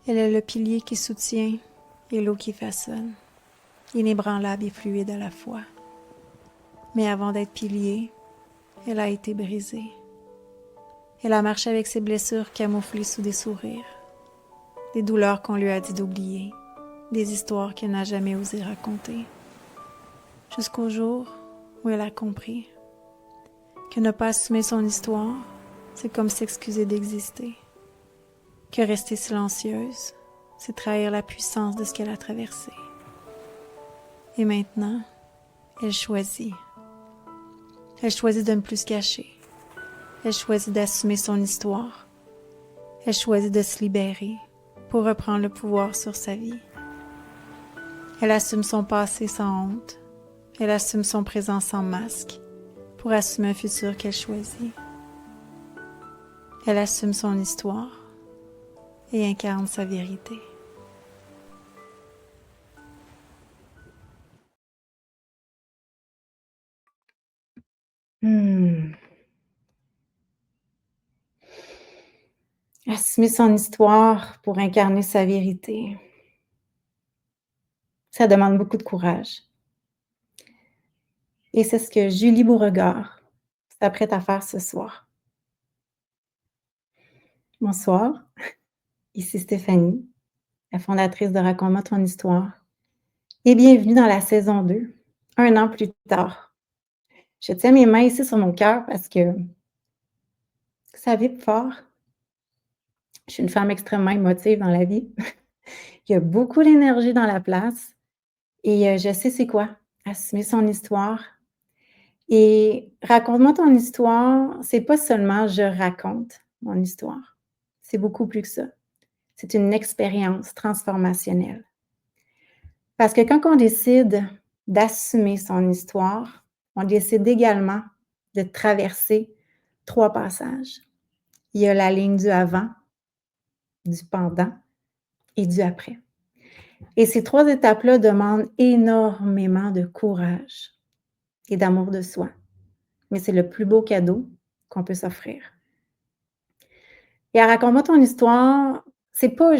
Elle est le pilier qui soutient et l'eau qui façonne, inébranlable et fluide à la fois. Mais avant d'être pilier, elle a été brisée. Elle a marché avec ses blessures camouflées sous des sourires, des douleurs qu'on lui a dit d'oublier, des histoires qu'elle n'a jamais osé raconter. Jusqu'au jour où elle a compris que ne pas assumer son histoire, c'est comme s'excuser d'exister. Que rester silencieuse, c'est trahir la puissance de ce qu'elle a traversé. Et maintenant, elle choisit. Elle choisit de ne plus se cacher. Elle choisit d'assumer son histoire. Elle choisit de se libérer pour reprendre le pouvoir sur sa vie. Elle assume son passé sans honte. Elle assume son présent sans masque pour assumer un futur qu'elle choisit. Elle assume son histoire et incarne sa vérité. Assumer son histoire pour incarner sa vérité. Ça demande beaucoup de courage. Et c'est ce que Julie Beauregard s'apprête à faire ce soir. Bonsoir, ici Stéphanie, la fondatrice de Raconte-moi ton histoire. Et bienvenue dans la saison 2, un an plus tard. Je tiens mes mains ici sur mon cœur parce que ça vibre fort. Je suis une femme extrêmement émotive dans la vie. Il y a beaucoup d'énergie dans la place et je sais c'est quoi, assumer son histoire. Et raconte-moi ton histoire, c'est pas seulement je raconte mon histoire. C'est beaucoup plus que ça. C'est une expérience transformationnelle. Parce que quand on décide d'assumer son histoire, on décide également de traverser 3 passages. Il y a la ligne du avant, du pendant et du après. Et ces 3 étapes-là demandent énormément de courage et d'amour de soi. Mais c'est le plus beau cadeau qu'on peut s'offrir. Et à Raconte-moi ton histoire, c'est pas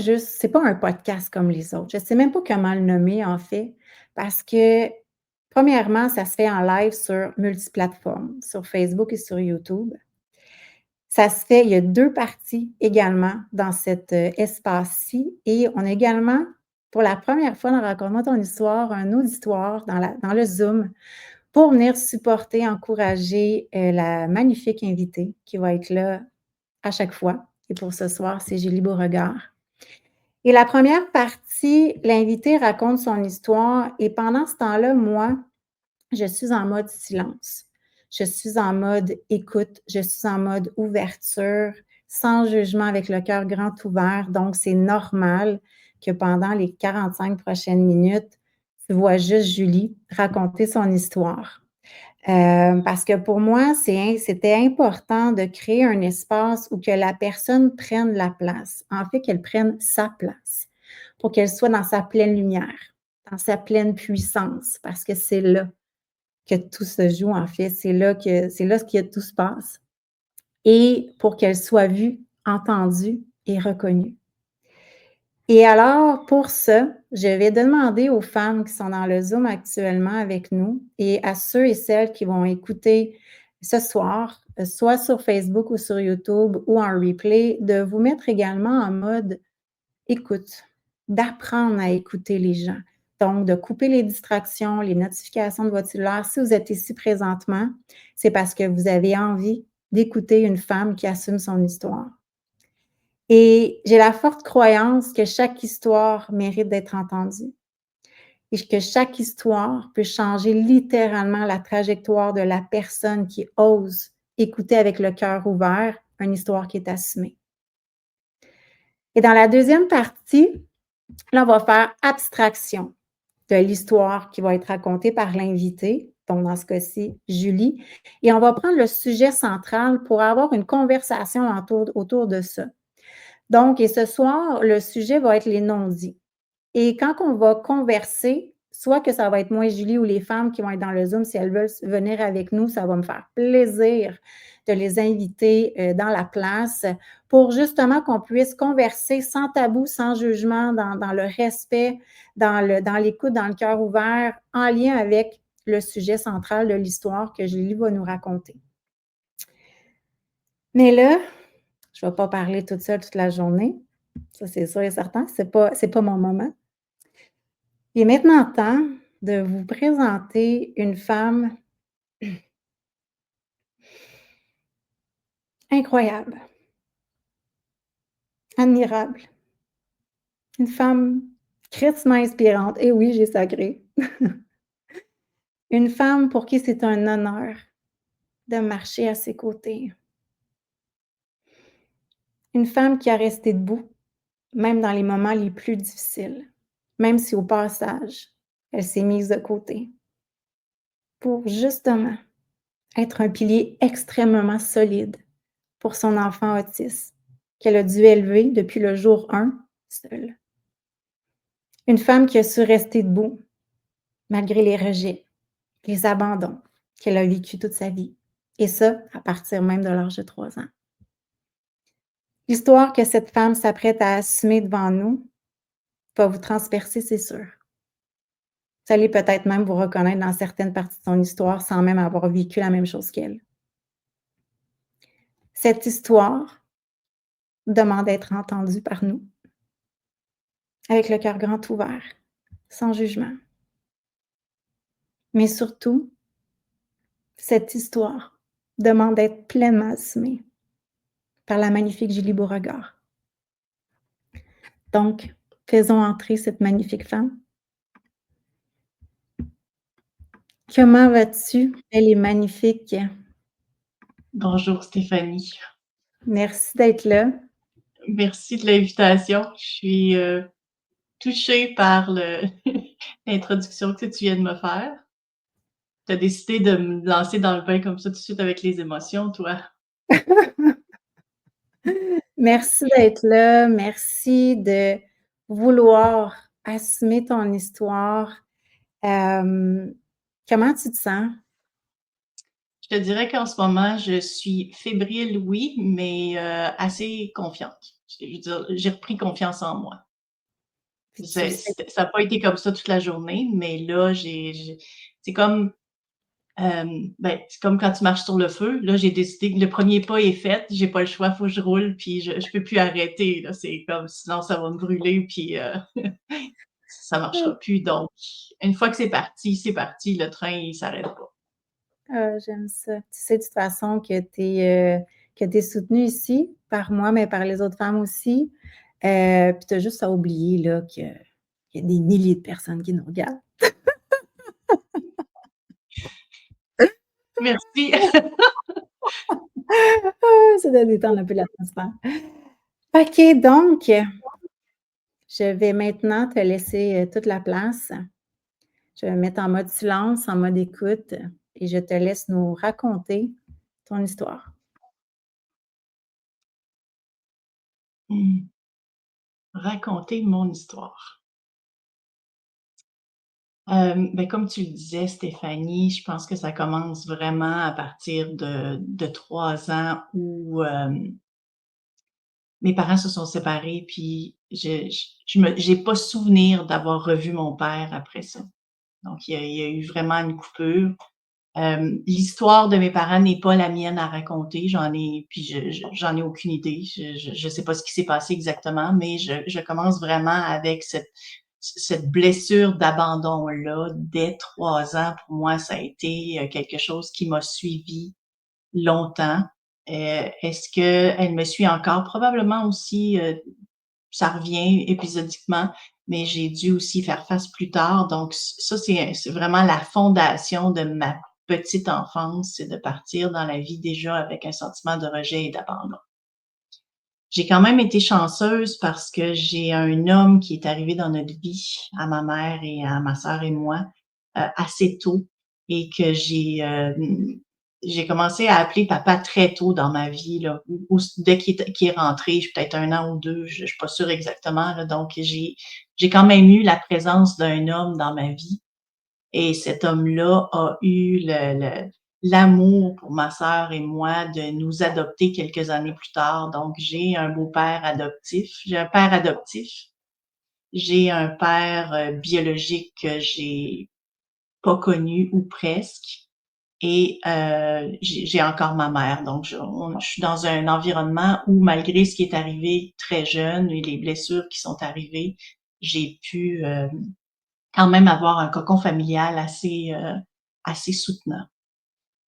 un podcast comme les autres. Je sais même pas comment le nommer, en fait, parce que, premièrement, ça se fait en live sur multiplateformes, sur Facebook et sur YouTube. Ça se fait, il y a 2 parties également dans cet espace-ci et on a également, pour la première fois dans Raconte-moi ton histoire, un auditoire dans le Zoom pour venir supporter, encourager la magnifique invitée qui va être là à chaque fois. Et pour ce soir, c'est Julie Beauregard. Et la première partie, l'invité raconte son histoire et pendant ce temps-là, moi, je suis en mode silence. Je suis en mode écoute, je suis en mode ouverture, sans jugement, avec le cœur grand ouvert. Donc, c'est normal que pendant les 45 prochaines minutes, tu vois juste Julie raconter son histoire. Parce que pour moi, c'était important de créer un espace où que la personne prenne la place. En fait, qu'elle prenne sa place pour qu'elle soit dans sa pleine lumière, dans sa pleine puissance, parce que c'est là que tout se joue, en fait. C'est là que tout se passe. Et pour qu'elle soit vue, entendue et reconnue. Et alors, pour ça, je vais demander aux femmes qui sont dans le Zoom actuellement avec nous et à ceux et celles qui vont écouter ce soir, soit sur Facebook ou sur YouTube ou en replay, de vous mettre également en mode écoute, d'apprendre à écouter les gens. Donc, de couper les distractions, les notifications de votre cellulaire. Si vous êtes ici présentement, c'est parce que vous avez envie d'écouter une femme qui assume son histoire. Et j'ai la forte croyance que chaque histoire mérite d'être entendue et que chaque histoire peut changer littéralement la trajectoire de la personne qui ose écouter avec le cœur ouvert une histoire qui est assumée. Et dans la deuxième partie, là, on va faire abstraction de l'histoire qui va être racontée par l'invité, donc dans ce cas-ci, Julie, et on va prendre le sujet central pour avoir une conversation autour de ça. Donc, et ce soir, le sujet va être les non-dits. Et quand on va converser soit que ça va être moi et Julie ou les femmes qui vont être dans le Zoom, si elles veulent venir avec nous, ça va me faire plaisir de les inviter dans la place pour justement qu'on puisse converser sans tabou, sans jugement, dans le respect, dans l'écoute, dans le cœur ouvert, en lien avec le sujet central de l'histoire que Julie va nous raconter. Mais là, je ne vais pas parler toute seule toute la journée. Ça, c'est sûr et certain. C'est pas mon moment. Il est maintenant temps de vous présenter une femme incroyable, admirable, une femme crissement inspirante. Et oui, j'ai sacré. Une femme pour qui c'est un honneur de marcher à ses côtés. Une femme qui a resté debout, même dans les moments les plus difficiles, même si au passage, elle s'est mise de côté, pour justement être un pilier extrêmement solide pour son enfant autiste, qu'elle a dû élever depuis le jour 1 seule. Une femme qui a su rester debout malgré les rejets, les abandons qu'elle a vécus toute sa vie, et ça, à partir même de l'âge de 3 ans. L'histoire que cette femme s'apprête à assumer devant nous va vous transpercer, c'est sûr. Vous allez peut-être même vous reconnaître dans certaines parties de son histoire sans même avoir vécu la même chose qu'elle. Cette histoire demande d'être entendue par nous, avec le cœur grand ouvert, sans jugement. Mais surtout, cette histoire demande d'être pleinement assumée par la magnifique Julie Beauregard. Donc, faisons entrer cette magnifique femme. Comment vas-tu? Elle est magnifique. Bonjour Stéphanie. Merci d'être là. Merci de l'invitation. Je suis touchée par l'introduction que tu viens de me faire. Tu as décidé de me lancer dans le bain comme ça tout de suite avec les émotions, toi. Merci d'être là. Merci de vouloir assumer ton histoire. Comment tu te sens? Je te dirais qu'en ce moment, je suis fébrile, oui, mais assez confiante. Je veux dire, j'ai repris confiance en moi. Ça n'a pas été comme ça toute la journée, mais là, c'est comme c'est comme quand tu marches sur le feu. Là, j'ai décidé que le premier pas est fait, j'ai pas le choix, il faut que je roule, puis je peux plus arrêter, là. C'est comme sinon ça va me brûler, puis ça marchera plus. Donc, une fois que c'est parti, le train, il s'arrête pas. Ah, j'aime ça. Tu sais de toute façon que tu es soutenue ici par moi, mais par les autres femmes aussi. Puis tu as juste à oublier là, qu'il y a des milliers de personnes qui nous regardent. Merci. Ça doit détendre un peu l'atmosphère. OK, donc, je vais maintenant te laisser toute la place. Je vais me mettre en mode silence, en mode écoute, et je te laisse nous raconter ton histoire. Raconter mon histoire. Comme tu le disais, Stéphanie, je pense que ça commence vraiment à partir de 3 ans où mes parents se sont séparés, puis j'ai pas souvenir d'avoir revu mon père après ça. Donc il y a eu vraiment une coupure. L'histoire de mes parents n'est pas la mienne à raconter, j'en ai aucune idée. Je sais pas ce qui s'est passé exactement, mais je commence vraiment avec cette blessure d'abandon-là dès 3 ans. Pour moi, ça a été quelque chose qui m'a suivie longtemps. Est-ce qu'elle me suit encore? Probablement aussi, ça revient épisodiquement, mais j'ai dû aussi faire face plus tard. Donc ça, c'est vraiment la fondation de ma petite enfance, c'est de partir dans la vie déjà avec un sentiment de rejet et d'abandon. J'ai quand même été chanceuse parce que j'ai un homme qui est arrivé dans notre vie, à ma mère et à ma sœur et moi, assez tôt, et que j'ai commencé à appeler papa très tôt dans ma vie, là, dès qu'il est rentré, peut-être 1 an ou 2, je suis pas sûre exactement, là. Donc j'ai quand même eu la présence d'un homme dans ma vie, Et cet homme-là a eu l'amour pour ma sœur et moi de nous adopter quelques années plus tard. Donc, j'ai un beau-père adoptif, j'ai un père adoptif, j'ai un père biologique que j'ai pas connu ou presque. Et j'ai encore ma mère. Donc, je suis dans un environnement où, malgré ce qui est arrivé très jeune et les blessures qui sont arrivées, j'ai pu quand même avoir un cocon familial assez soutenant.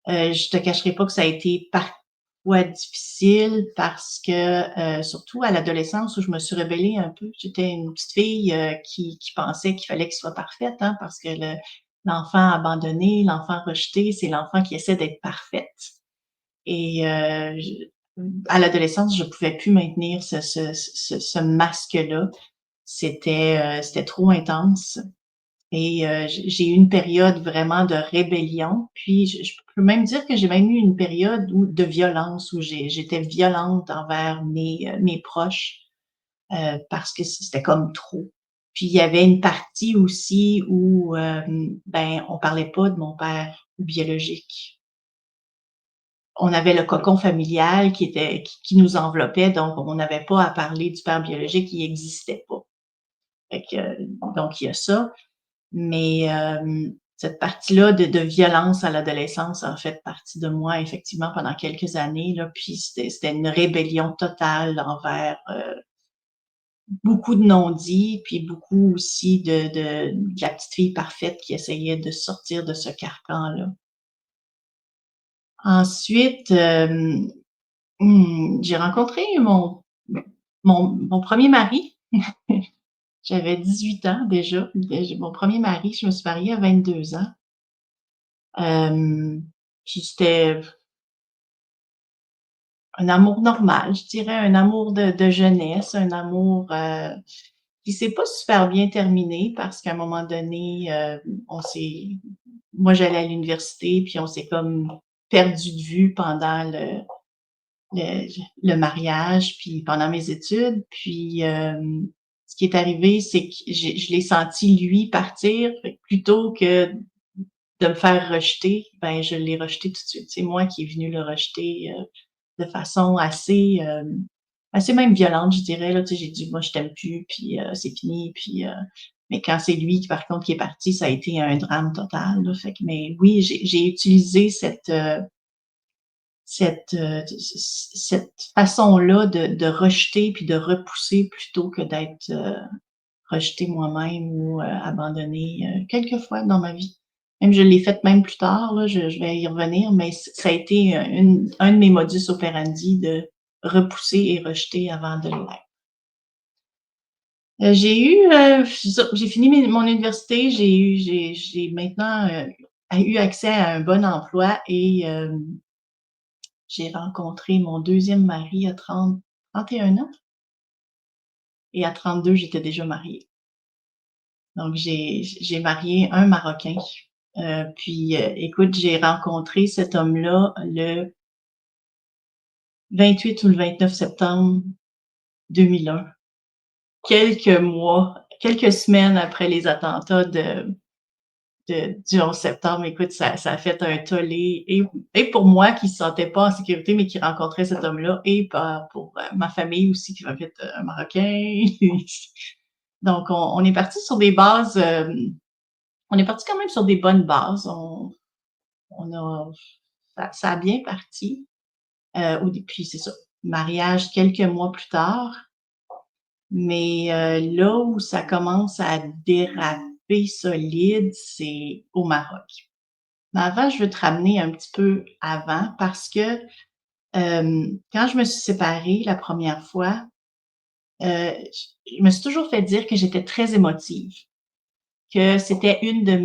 Je te cacherai pas que ça a été parfois difficile parce que, surtout à l'adolescence où je me suis rebellée un peu. J'étais une petite fille qui pensait qu'il fallait qu'il soit parfaite, hein, parce que l'enfant abandonné, l'enfant rejeté, c'est l'enfant qui essaie d'être parfaite. Et à l'adolescence, je pouvais plus maintenir ce masque-là. C'était trop intense. Et j'ai eu une période vraiment de rébellion. Puis je peux même dire que j'ai même eu une période de violence où j'étais violente envers mes proches parce que c'était comme trop. Puis il y avait une partie aussi où ben on parlait pas de mon père biologique. On avait le cocon familial qui nous enveloppait, donc on n'avait pas à parler du père biologique, il n'existait pas. Fait que, donc il y a ça. Mais cette partie-là de violence à l'adolescence a fait partie de moi, effectivement, pendant quelques années, là. Puis c'était une rébellion totale envers beaucoup de non-dits, puis beaucoup aussi de la petite fille parfaite qui essayait de sortir de ce carcan-là. Ensuite, j'ai rencontré mon premier mari. J'avais 18 ans déjà. Mon premier mari, je me suis mariée à 22 ans. Puis c'était un amour normal, je dirais, un amour de jeunesse, un amour qui s'est pas super bien terminé parce qu'à un moment donné, moi j'allais à l'université, puis on s'est comme perdu de vue pendant le mariage, puis pendant mes études. Puis ce qui est arrivé, c'est que je l'ai senti lui partir, plutôt que de me faire rejeter, ben je l'ai rejeté tout de suite. C'est moi qui est venu le rejeter de façon assez même violente, je dirais. Là, tu sais, j'ai dit, moi, je t'aime plus, puis c'est fini. Puis, mais quand c'est lui, par contre, qui est parti, ça a été un drame total. Là. Fait que, mais oui, j'ai utilisé cette façon-là de rejeter puis de repousser plutôt que d'être rejetée moi-même ou abandonnée quelques fois dans ma vie. Même je l'ai fait même plus tard, là, je vais y revenir, mais ça a été un de mes modus operandi de repousser et rejeter avant de l'être. J'ai fini mon université, j'ai maintenant eu accès à un bon emploi et j'ai rencontré mon deuxième mari à 31 ans et à 32, j'étais déjà mariée. Donc j'ai marié un Marocain. Puis écoute, j'ai rencontré cet homme-là le 28 ou le 29 septembre 2001. Quelques semaines après les attentats du 11 septembre. Écoute, ça a fait un tollé et pour moi qui ne se sentais pas en sécurité, mais qui rencontrait cet homme-là, et pour ma famille aussi, qui va être un Marocain. Donc, on est parti sur des bases, on est parti quand même sur des bonnes bases. Ça a bien parti. Puis c'est ça, mariage quelques mois plus tard. Mais là où ça commence à déraper solide, c'est au Maroc. Mais avant, je veux te ramener un petit peu avant parce que quand je me suis séparée la première fois, je me suis toujours fait dire que j'étais très émotive, que c'était un de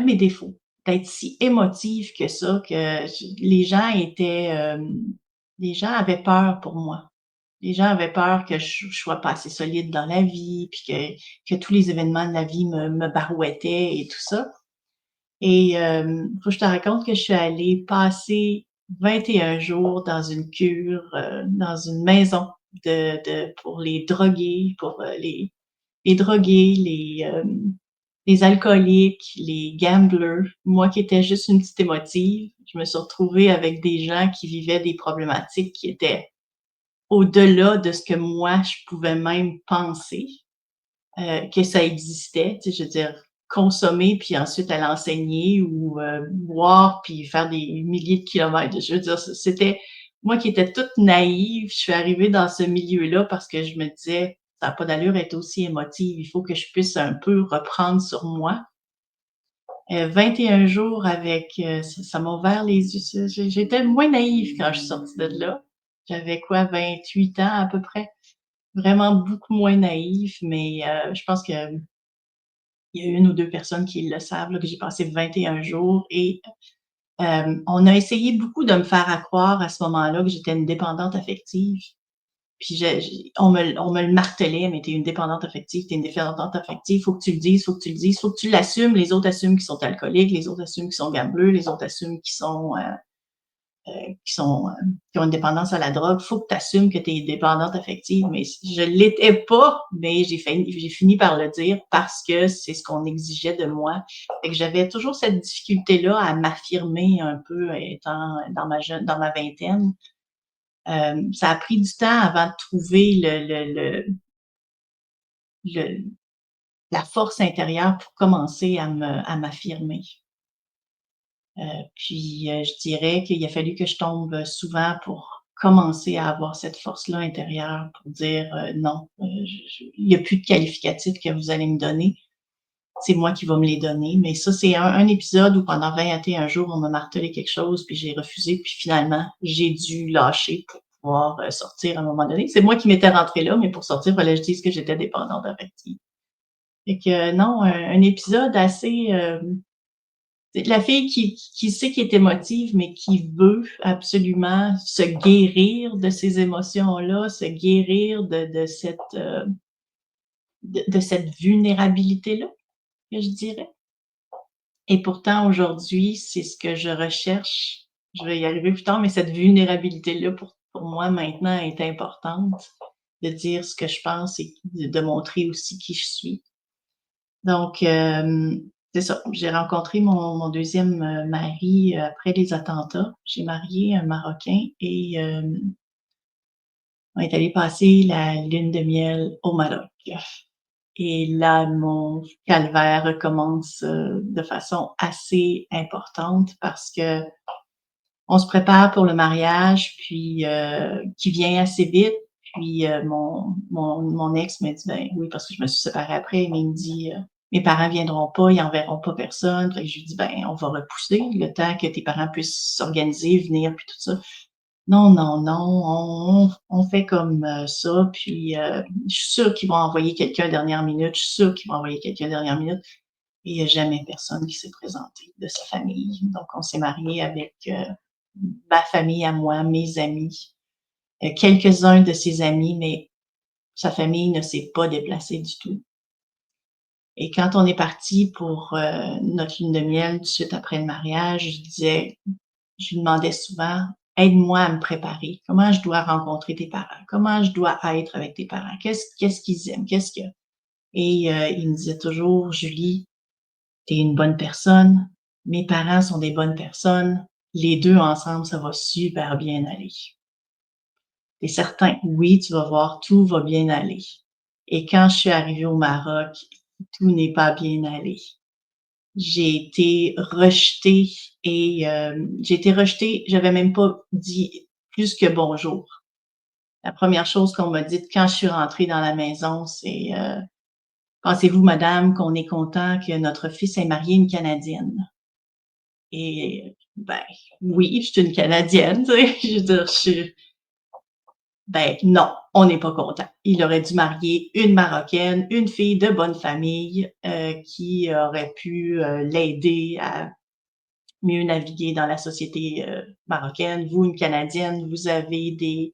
mes défauts, d'être si émotive que ça, que les gens avaient peur pour moi. Les gens avaient peur que je sois pas assez solide dans la vie, puis que tous les événements de la vie me barouettaient et tout ça. Et faut que je te raconte que je suis allée passer 21 jours dans une cure, dans une maison pour les drogués, pour les drogués, les alcooliques, les gamblers, moi qui étais juste une petite émotive, je me suis retrouvée avec des gens qui vivaient des problématiques qui étaient au-delà de ce que moi, je pouvais même penser que ça existait. Tu sais, je veux dire, consommer puis ensuite aller enseigner ou boire puis faire des milliers de kilomètres. Je veux dire, c'était moi qui étais toute naïve. Je suis arrivée dans ce milieu-là parce que je me disais, ça n'a pas d'allure d'être aussi émotive. Il faut que je puisse un peu reprendre sur moi. 21 jours avec, ça m'a ouvert les yeux. J'étais moins naïve quand je suis sortie de là. J'avais quoi, 28 ans à peu près. Vraiment beaucoup moins naïve, mais je pense que il y a une ou deux personnes qui le savent, là, que j'ai passé 21 jours et on a essayé beaucoup de me faire croire à ce moment-là que j'étais une dépendante affective. Puis on me le martelait, mais t'es une dépendante affective, t'es une dépendante affective, faut que tu le dises, faut que tu le dises, faut que tu l'assumes. Les autres assument qu'ils sont alcooliques, les autres assument qu'ils sont gambleux, les autres assument qu'ils sont qui ont une dépendance à la drogue. Faut que tu assumes que tu es dépendante affective, mais je l'étais pas, mais j'ai fini par le dire parce que c'est ce qu'on exigeait de moi. Fait que j'avais toujours cette difficulté-là à m'affirmer un peu étant dans ma vingtaine. Ça a pris du temps avant de trouver le la force intérieure pour commencer à m'affirmer. Puis je dirais qu'il a fallu que je tombe souvent pour commencer à avoir cette force-là intérieure pour dire non, il n'y a plus de qualificatifs que vous allez me donner. C'est moi qui va me les donner. Mais ça, c'est un épisode où pendant 21 jours, on m'a martelé quelque chose, puis j'ai refusé, puis finalement, j'ai dû lâcher pour pouvoir sortir à un moment donné. C'est moi qui m'étais rentrée là, mais pour sortir, il fallait que je dise que j'étais dépendante affective. Fait que non, un épisode assez la fille qui sait qu'elle est émotive, mais qui veut absolument se guérir de ces émotions-là, se guérir de cette vulnérabilité-là, que je dirais. Et pourtant, aujourd'hui, c'est ce que je recherche. Je vais y arriver plus tard, mais cette vulnérabilité-là, pour moi, maintenant, est importante. De dire ce que je pense et de montrer aussi qui je suis. Donc, c'est ça. J'ai rencontré mon deuxième mari après les attentats. J'ai marié un Marocain et on est allé passer la lune de miel au Maroc. Et là, mon calvaire recommence de façon assez importante parce que on se prépare pour le mariage, puis qui vient assez vite. Puis mon ex me dit, ben oui, parce que je me suis séparée après, mais il me dit, mes parents viendront pas, ils enverront pas personne. Fait que je lui dis, ben on va repousser le temps que tes parents puissent s'organiser, venir, puis tout ça. Non, non, non, on fait comme ça, puis je suis sûre qu'ils vont envoyer quelqu'un dernière minute, je suis sûre qu'ils vont envoyer quelqu'un dernière minute. Et il n'y a jamais personne qui s'est présenté de sa famille. Donc, on s'est marié avec ma famille à moi, mes amis, quelques-uns de ses amis, mais sa famille ne s'est pas déplacée du tout. Et quand on est parti pour notre lune de miel, tout de suite après le mariage, je lui demandais souvent, aide-moi à me préparer. Comment je dois rencontrer tes parents? Comment je dois être avec tes parents? Qu'est-ce qu'ils aiment? Qu'est-ce que... Et il me disait toujours, Julie, t'es une bonne personne. Mes parents sont des bonnes personnes. Les deux ensemble, ça va super bien aller. T'es certain? Oui, tu vas voir, tout va bien aller. Et quand je suis arrivée au Maroc, tout n'est pas bien allé. J'ai été rejetée et j'avais même pas dit plus que bonjour. La première chose qu'on m'a dite quand je suis rentrée dans la maison, c'est pensez-vous, madame, qu'on est content que notre fils ait marié une Canadienne? Et ben oui, je suis une Canadienne, tu sais. Je veux dire, ben non, on n'est pas content. Il aurait dû marier une Marocaine, une fille de bonne famille qui aurait pu l'aider à mieux naviguer dans la société marocaine. Vous, une Canadienne, vous avez des,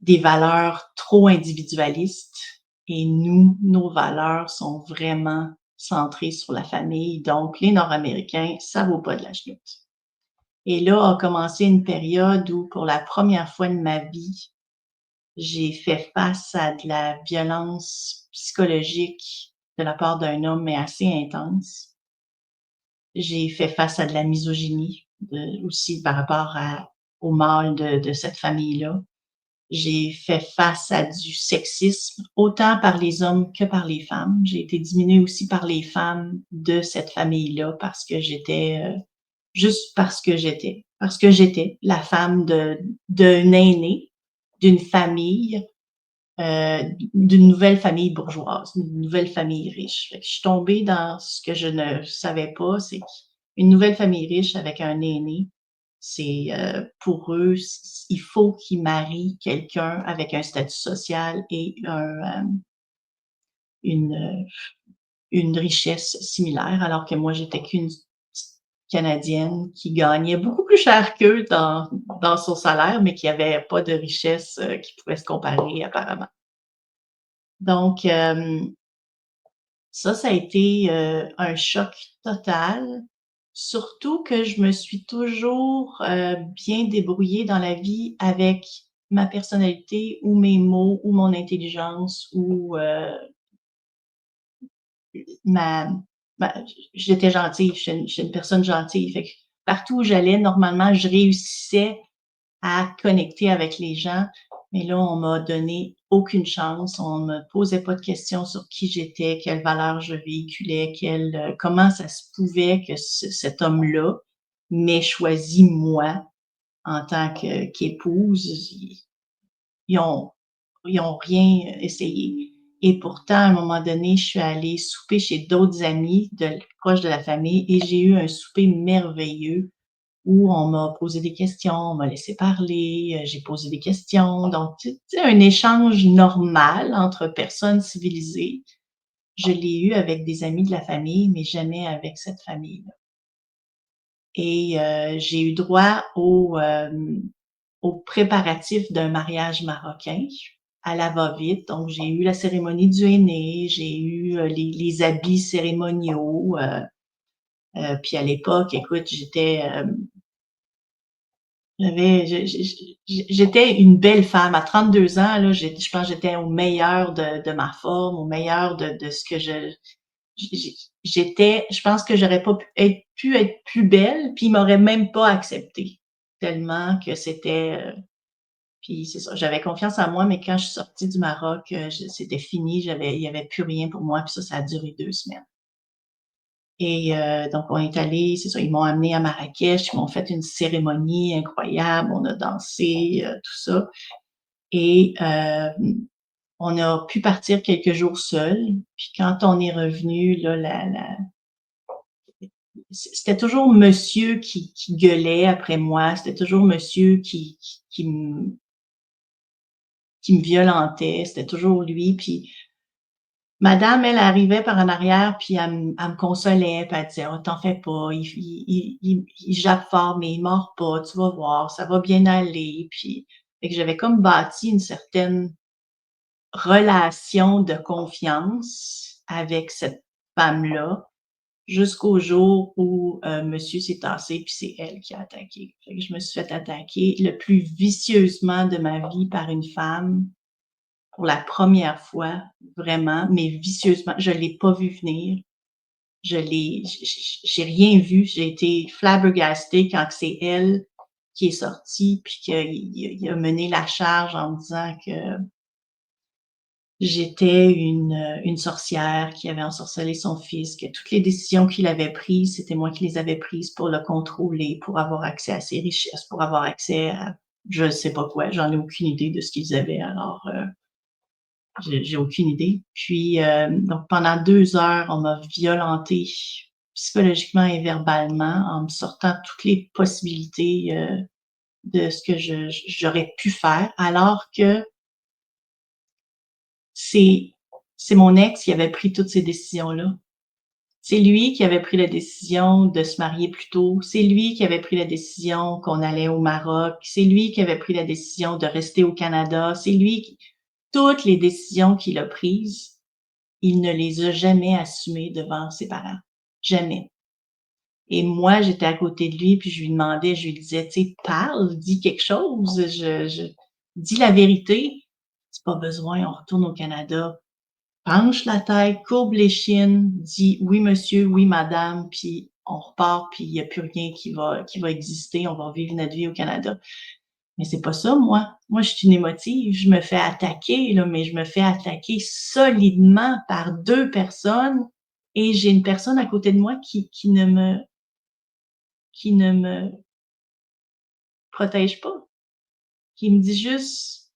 des valeurs trop individualistes et nous, nos valeurs sont vraiment centrées sur la famille. Donc, les Nord-Américains, ça vaut pas de la chenoute. Et là a commencé une période où, pour la première fois de ma vie, j'ai fait face à de la violence psychologique de la part d'un homme, mais assez intense. J'ai fait face à de la misogynie aussi par rapport au mâle de cette famille-là. J'ai fait face à du sexisme, autant par les hommes que par les femmes. J'ai été diminuée aussi par les femmes de cette famille-là parce que j'étais, juste parce que j'étais la femme d'un aîné, d'une famille, d'une nouvelle famille bourgeoise, d'une nouvelle famille riche. Fait que je suis tombée dans ce que je ne savais pas, c'est qu'une nouvelle famille riche avec un aîné, c'est pour eux, il faut qu'ils marient quelqu'un avec un statut social et une richesse similaire, alors que moi, j'étais qu'une Canadienne qui gagnait beaucoup plus cher qu'eux dans son salaire, mais qui avait pas de richesse qui pouvait se comparer apparemment. Donc, ça a été un choc total, surtout que je me suis toujours bien débrouillée dans la vie avec ma personnalité ou mes mots ou mon intelligence ou ma, j'étais gentille, j'étais une personne gentille. Fait que partout où j'allais, normalement, je réussissais à connecter avec les gens. Mais là, on m'a donné aucune chance. On me posait pas de questions sur qui j'étais, quelle valeur je véhiculais, comment ça se pouvait que cet homme-là m'ait choisi moi en tant qu'épouse. Ils ont rien essayé. Et pourtant, à un moment donné, je suis allée souper chez d'autres amis proches de la famille et j'ai eu un souper merveilleux où on m'a posé des questions, on m'a laissé parler, j'ai posé des questions. Donc, tu sais, un échange normal entre personnes civilisées. Je l'ai eu avec des amis de la famille, mais jamais avec cette famille-là. Et j'ai eu droit aux préparatifs d'un mariage marocain à la va-vite. Donc, j'ai eu la cérémonie du henné, j'ai eu les habits cérémoniaux. Puis à l'époque, écoute, j'étais une belle femme. À 32 ans, là, je pense que j'étais au meilleur de ma forme, au meilleur de ce que j'étais. Je pense que j'aurais pas pu être plus belle, puis ils m'auraient même pas acceptée. Tellement que c'était. Puis c'est ça, j'avais confiance en moi, mais quand je suis sortie du Maroc, c'était fini. Il y avait plus rien pour moi. Puis ça a duré 2 semaines. Et donc, on est allé, c'est ça, ils m'ont amené à Marrakech, ils m'ont fait une cérémonie incroyable, on a dansé, tout ça. Et on a pu partir quelques jours seuls. Puis quand on est revenu, là, c'était toujours monsieur qui gueulait après moi, c'était toujours monsieur qui me violentait, c'était toujours lui. Puis madame, elle arrivait par en arrière, puis elle me consolait, puis elle disait: «Oh, t'en fais pas, il jappe fort, mais il mord pas, tu vas voir, ça va bien aller». Puis fait que j'avais comme bâti une certaine relation de confiance avec cette femme-là, jusqu'au jour où monsieur s'est tassé, puis c'est elle qui a attaqué. Fait que je me suis fait attaquer le plus vicieusement de ma vie par une femme. Pour la première fois, vraiment, mais vicieusement. Je l'ai pas vu venir. J'ai rien vu. J'ai été flabbergastée quand c'est elle qui est sortie puis qu'il a mené la charge en me disant que j'étais une sorcière qui avait ensorcelé son fils, que toutes les décisions qu'il avait prises, c'était moi qui les avais prises pour le contrôler, pour avoir accès à ses richesses, pour avoir accès à je sais pas quoi. J'en ai aucune idée de ce qu'ils avaient. Alors, j'ai aucune idée. Puis, donc pendant 2 heures, on m'a violentée psychologiquement et verbalement en me sortant toutes les possibilités de ce que j'aurais pu faire, alors que c'est mon ex qui avait pris toutes ces décisions-là. C'est lui qui avait pris la décision de se marier plus tôt. C'est lui qui avait pris la décision qu'on allait au Maroc. C'est lui qui avait pris la décision de rester au Canada. C'est lui qui toutes les décisions qu'il a prises, il ne les a jamais assumées devant ses parents. Jamais. Et moi, j'étais à côté de lui, puis je lui demandais, je lui disais: «Tu sais, parle, dis quelque chose, dis la vérité». «C'est pas besoin, on retourne au Canada». penche la tête, courbe l'échine, dit « Oui, monsieur, oui, madame », puis on repart, puis il n'y a plus rien qui va exister, on va vivre notre vie au Canada. Mais c'est pas ça, moi. Moi, je suis une émotive. Je me fais attaquer, là, mais je me fais attaquer solidement par 2 personnes et j'ai une personne à côté de moi qui ne me protège pas, qui me dit juste: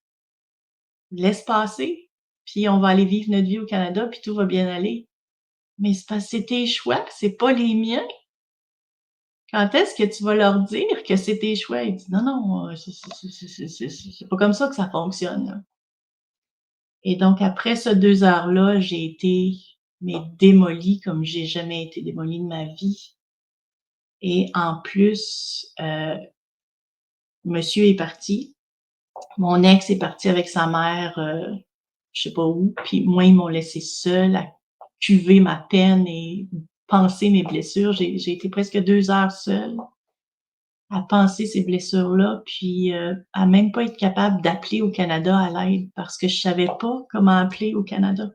«Laisse passer, puis on va aller vivre notre vie au Canada, puis tout va bien aller». Mais c'est parce que c'est tes choix, c'est pas les miens. Quand est-ce que tu vas leur dire que c'est tes choix? Il dit: «Non, non, c'est pas comme ça que ça fonctionne, là». Et donc après ce 2 heures-là, j'ai été, mais démolie comme j'ai jamais été démolie de ma vie. Et en plus, monsieur est parti. Mon ex est parti avec sa mère, je sais pas où, puis moi, ils m'ont laissée seule à cuver ma peine et penser mes blessures. J'ai été presque 2 heures seule à penser ces blessures-là, puis à même pas être capable d'appeler au Canada à l'aide parce que je savais pas comment appeler au Canada.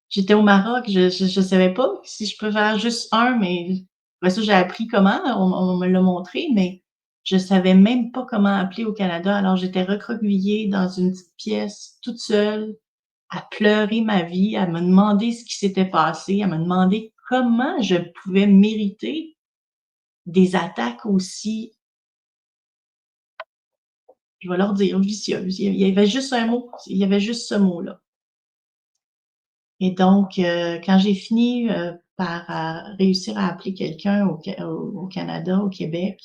J'étais au Maroc, je savais pas si je peux faire juste un, mais après ça, j'ai appris comment, on me l'a montré, mais je savais même pas comment appeler au Canada. Alors j'étais recroquevillée dans une petite pièce, toute seule, à pleurer ma vie, à me demander ce qui s'était passé, à me demander comment je pouvais mériter des attaques aussi, je vais leur dire, vicieuses. Il y avait juste un mot, il y avait juste ce mot-là. Et donc, quand j'ai fini par réussir à appeler quelqu'un au Canada, au Québec,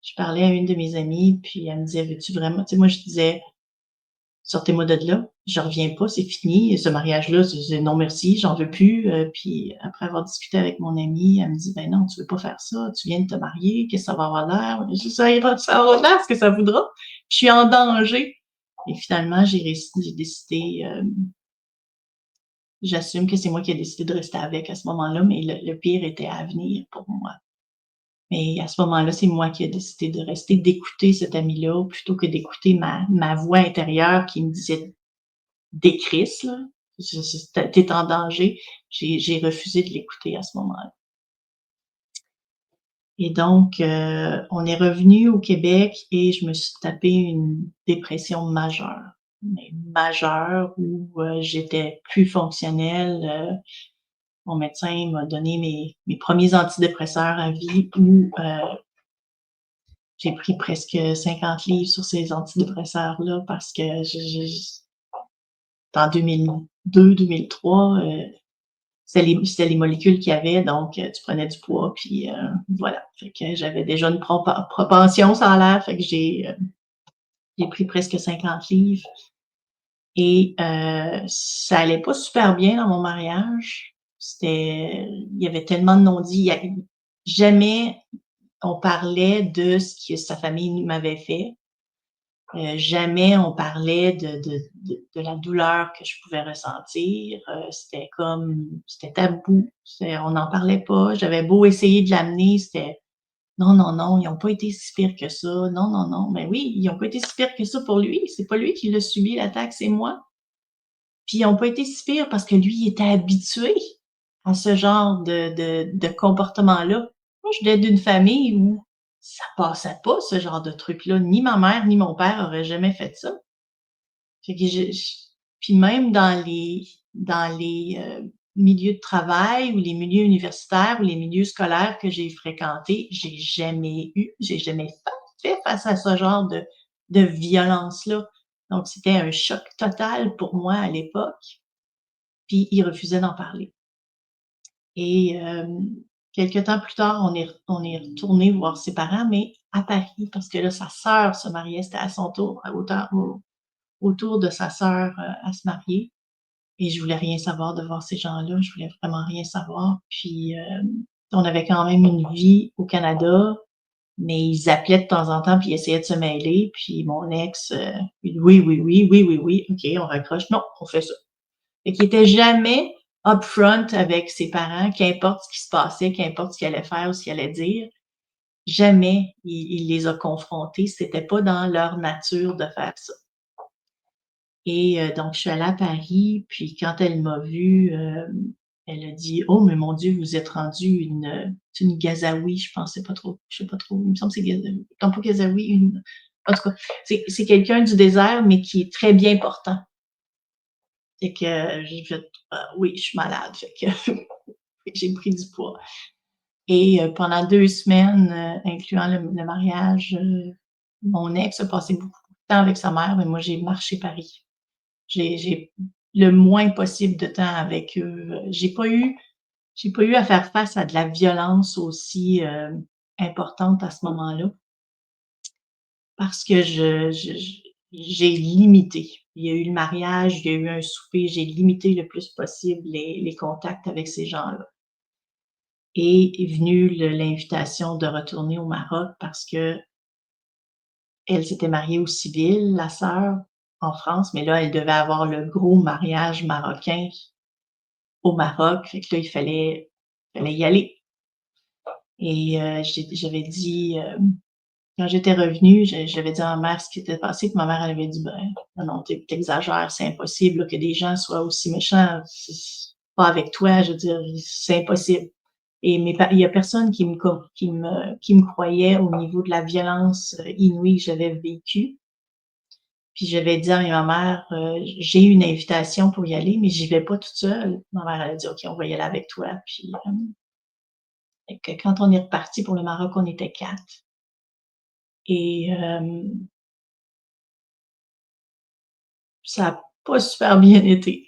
je parlais à une de mes amies, puis elle me disait, veux-tu vraiment, tu sais, moi je disais, sortez-moi de là, je reviens pas, c'est fini, ce mariage-là, c'est non merci, j'en veux plus. Puis après avoir discuté avec mon amie, elle me dit, ben non, tu veux pas faire ça, tu viens de te marier, qu'est-ce que ça va avoir l'air? Je dis, ça va avoir l'air ce que ça voudra. Je suis en danger. Et finalement, j'ai décidé, j'assume que c'est moi qui ai décidé de rester avec à ce moment-là, mais le pire était à venir pour moi. Mais à ce moment-là, c'est moi qui ai décidé de rester, d'écouter cet ami-là, plutôt que d'écouter ma voix intérieure qui me disait: «Décrisse, là, t'es en danger». J'ai refusé de l'écouter à ce moment-là. Et donc, on est revenu au Québec et je me suis tapé une dépression majeure, mais majeure où j'étais plus fonctionnelle. Mon médecin m'a donné mes premiers antidépresseurs à vie où j'ai pris presque 50 livres sur ces antidépresseurs-là parce que en 2002-2003, c'était les molécules qu'il y avait, donc tu prenais du poids, puis voilà. Fait que j'avais déjà une propension, ça a l'air, fait que j'ai pris presque 50 livres. Et ça allait pas super bien dans mon mariage. Il y avait tellement de non-dits. Jamais on parlait de ce que sa famille m'avait fait. Jamais on parlait de la douleur que je pouvais ressentir. C'était tabou. On n'en parlait pas. J'avais beau essayer de l'amener, c'était non, non, non, ils n'ont pas été si pires que ça. Non, non, non. Mais oui, ils n'ont pas été si pires que ça pour lui. C'est pas lui qui l'a subi, l'attaque, c'est moi. Puis ils n'ont pas été si pires parce que lui, il était habitué à ce genre de comportement-là. Moi, je venais d'une famille où ça passait pas, ce genre de truc-là. Ni ma mère, ni mon père auraient jamais fait ça. Fait que puis même dans les milieux de travail ou les milieux universitaires ou les milieux scolaires que j'ai fréquentés, j'ai jamais fait face à ce genre de violence-là. Donc, c'était un choc total pour moi à l'époque. Puis, il refusait d'en parler. Et quelque temps plus tard, on est retourné voir ses parents, mais à Paris, parce que là, sa sœur se mariait, c'était à son tour, autour de sa sœur à se marier. Et je voulais rien savoir de voir ces gens-là, je voulais vraiment rien savoir. Puis, on avait quand même une vie au Canada, mais ils appelaient de temps en temps, puis ils essayaient de se mêler. Puis mon ex, il dit: «Oui, oui, oui, oui, oui, oui, OK, on raccroche. Non, on fait ça». Fait qu'il était jamais upfront avec ses parents, qu'importe ce qui se passait, qu'importe ce qu'il allait faire ou ce qu'il allait dire. Jamais il les a confrontés. C'était pas dans leur nature de faire ça. Et donc, je suis allée à Paris, puis quand elle m'a vue, elle a dit: «Oh, mais mon Dieu, vous êtes rendue une Gazaoui», je pensais pas trop, je sais pas trop, il me semble que c'est Gazaoui, non pas Gazaoui, en tout cas, c'est quelqu'un du désert, mais qui est très bien portant. Fait que j'ai fait: oui, je suis malade», fait que j'ai pris du poids. Et pendant 2 semaines, incluant le mariage, mon ex a passé beaucoup de temps avec sa mère, mais moi, j'ai marché Paris. J'ai le moins possible de temps avec eux. J'ai pas eu à faire face à de la violence aussi, importante à ce moment-là parce que j'ai limité. Il y a eu le mariage, il y a eu un souper, j'ai limité le plus possible les contacts avec ces gens-là. Et est venue l'invitation de retourner au Maroc parce qu'elle s'était mariée au civil, la sœur, en France, mais là, elle devait avoir le gros mariage marocain au Maroc. Fait que là, il fallait y aller. Et j'avais dit, quand j'étais revenue, j'avais dit à ma mère ce qui était passé, puis ma mère, elle avait dit: «Ben, non, t'exagères, c'est impossible là, que des gens soient aussi méchants. Pas avec toi, je veux dire, c'est impossible». Et il y a personne qui me croyait au niveau de la violence inouïe que j'avais vécue. Puis j'avais dit à ma mère, j'ai une invitation pour y aller, mais j'y vais pas toute seule. Ma mère, elle a dit: «OK, on va y aller avec toi». Puis fait que quand on est reparti pour le Maroc, on était 4. Et ça a pas super bien été.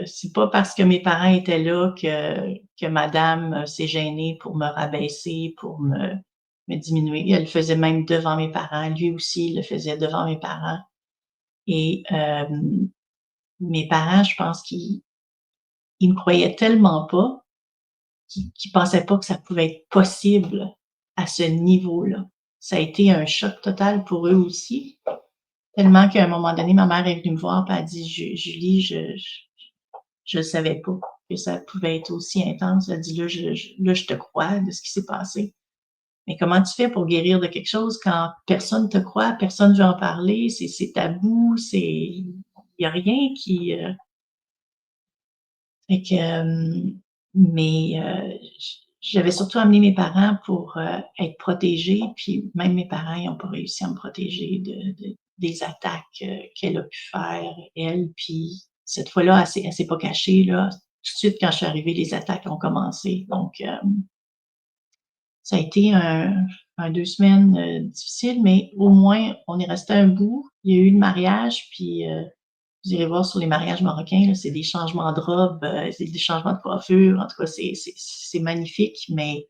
C'est pas parce que mes parents étaient là que madame s'est gênée pour me rabaisser, pour me diminuer. Elle le faisait même devant mes parents. Lui aussi, il le faisait devant mes parents. Et mes parents, je pense qu'ils me croyaient tellement pas qu'ils pensaient pas que ça pouvait être possible à ce niveau-là. Ça a été un choc total pour eux aussi, tellement qu'à un moment donné, ma mère est venue me voir et elle a dit: Julie, je savais pas que ça pouvait être aussi intense». Elle a dit: là, je te crois de ce qui s'est passé. Mais comment tu fais pour guérir de quelque chose quand personne te croit, personne veut en parler, c'est tabou, il y a rien qui, fait que, mais j'avais surtout amené mes parents pour être protégés, puis même mes parents, ils n'ont pas réussi à me protéger des attaques qu'elle a pu faire, elle. Puis cette fois-là, elle s'est pas cachée, là. Tout de suite, quand je suis arrivée, les attaques ont commencé. Donc, ça a été un 2 semaines difficiles, mais au moins, on est resté un bout. Il y a eu le mariage, puis vous irez voir sur les mariages marocains, là, c'est des changements de robe, c'est des changements de coiffure. En tout cas, c'est magnifique, mais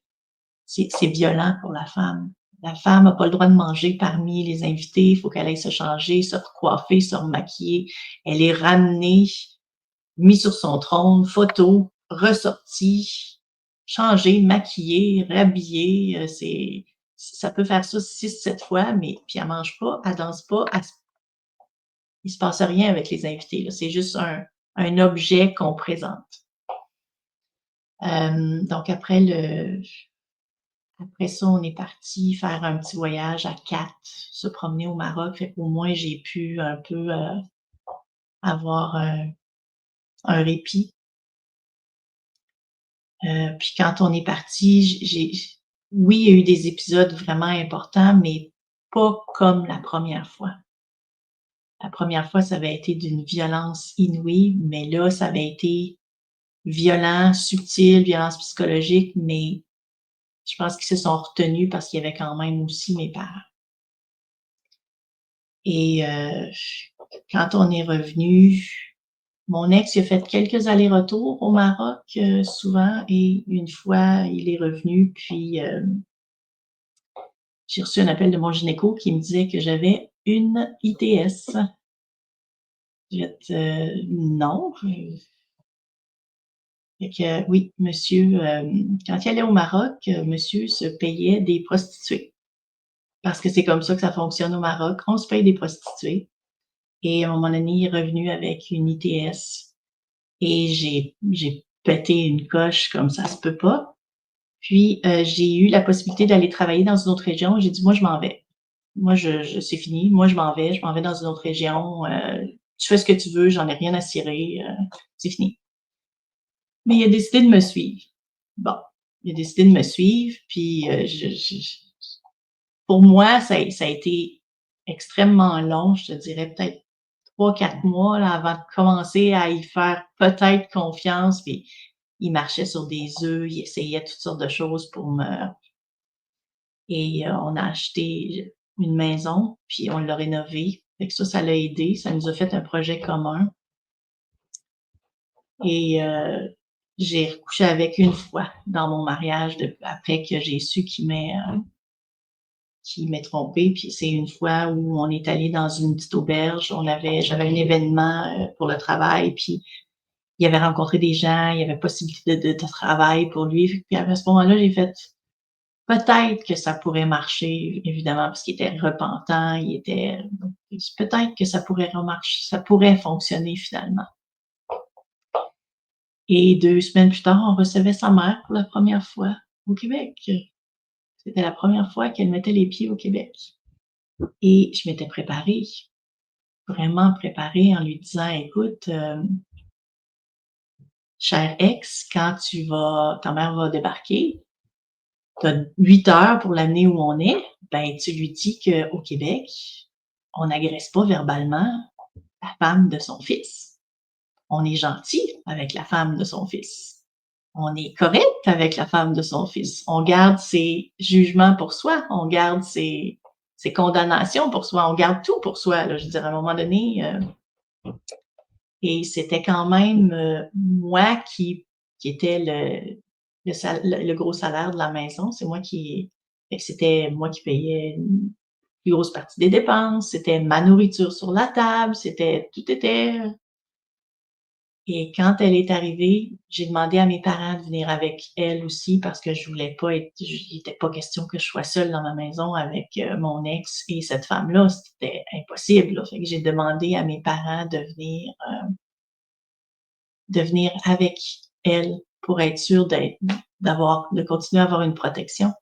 c'est violent pour la femme. La femme n'a pas le droit de manger parmi les invités. Il faut qu'elle aille se changer, se recoiffer, se remaquiller. Elle est ramenée, mise sur son trône, photo, ressortie, changée, maquillée, rhabillée. Ça peut faire ça 6-7 fois, mais puis elle mange pas, elle danse pas, il se passe rien avec les invités, là. C'est juste un objet qu'on présente. Donc après ça, on est parti faire un petit voyage à 4, se promener au Maroc. Fait qu'au moins, j'ai pu un peu avoir un répit. Puis quand on est parti, oui, il y a eu des épisodes vraiment importants, mais pas comme la première fois. La première fois, ça avait été d'une violence inouïe, mais là, ça avait été violent, subtil, violence psychologique, mais je pense qu'ils se sont retenus parce qu'il y avait quand même aussi mes parents. Et quand on est revenu, mon ex, il a fait quelques allers-retours au Maroc, souvent, et une fois, il est revenu, puis j'ai reçu un appel de mon gynéco qui me disait que j'avais une ITS. J'ai fait: «Non». Fait que oui, monsieur, quand il allait au Maroc, monsieur se payait des prostituées. Parce que c'est comme ça que ça fonctionne au Maroc. On se paye des prostituées. Et à un moment donné, il est revenu avec une ITS et j'ai pété une coche comme ça se peut pas. Puis, j'ai eu la possibilité d'aller travailler dans une autre région. J'ai dit: «Moi, je m'en vais. Moi, c'est fini. Moi, je m'en vais dans une autre région». tu fais ce que tu veux, j'en ai rien à cirer, c'est fini. Mais il a décidé de me suivre. Bon, il a décidé de me suivre, puis pour moi, ça a été extrêmement long, je te dirais peut-être 3-4 mois là, avant de commencer à y faire peut-être confiance, puis il marchait sur des œufs, il essayait toutes sortes de choses pour me... Et on a acheté une maison, puis on l'a rénovée. Fait que ça l'a aidé. Ça nous a fait un projet commun. Et j'ai recouché avec une fois dans mon mariage après que j'ai su qu'il m'ait trompée. Puis c'est une fois où on est allé dans une petite auberge. J'avais un événement pour le travail, puis il avait rencontré des gens, il y avait possibilité de travail pour lui. Puis à ce moment-là, j'ai fait peut-être que ça pourrait marcher, évidemment, parce qu'il était repentant, peut-être que ça pourrait remarcher, ça pourrait fonctionner finalement. Et 2 semaines plus tard, on recevait sa mère pour la première fois au Québec. C'était la première fois qu'elle mettait les pieds au Québec. Et je m'étais préparée, vraiment préparée en lui disant, écoute, cher ex, quand ta mère va débarquer, tu as 8 heures pour l'amener où on est, ben tu lui dis qu'au Québec, on n'agresse pas verbalement la femme de son fils. On est gentil avec la femme de son fils. On est correct avec la femme de son fils. On garde ses jugements pour soi. On garde ses condamnations pour soi. On garde tout pour soi. Là. Je veux dire, à un moment donné, et c'était quand même moi qui était le gros salaire de la maison. C'était moi qui payais une plus grosse partie des dépenses. C'était ma nourriture sur la table. Tout était... Et quand elle est arrivée, j'ai demandé à mes parents de venir avec elle aussi parce que je voulais pas il n'était pas question que je sois seule dans ma maison avec mon ex et cette femme-là. C'était impossible. Là. Fait que j'ai demandé à mes parents de venir avec elle pour être sûre de continuer à avoir une protection.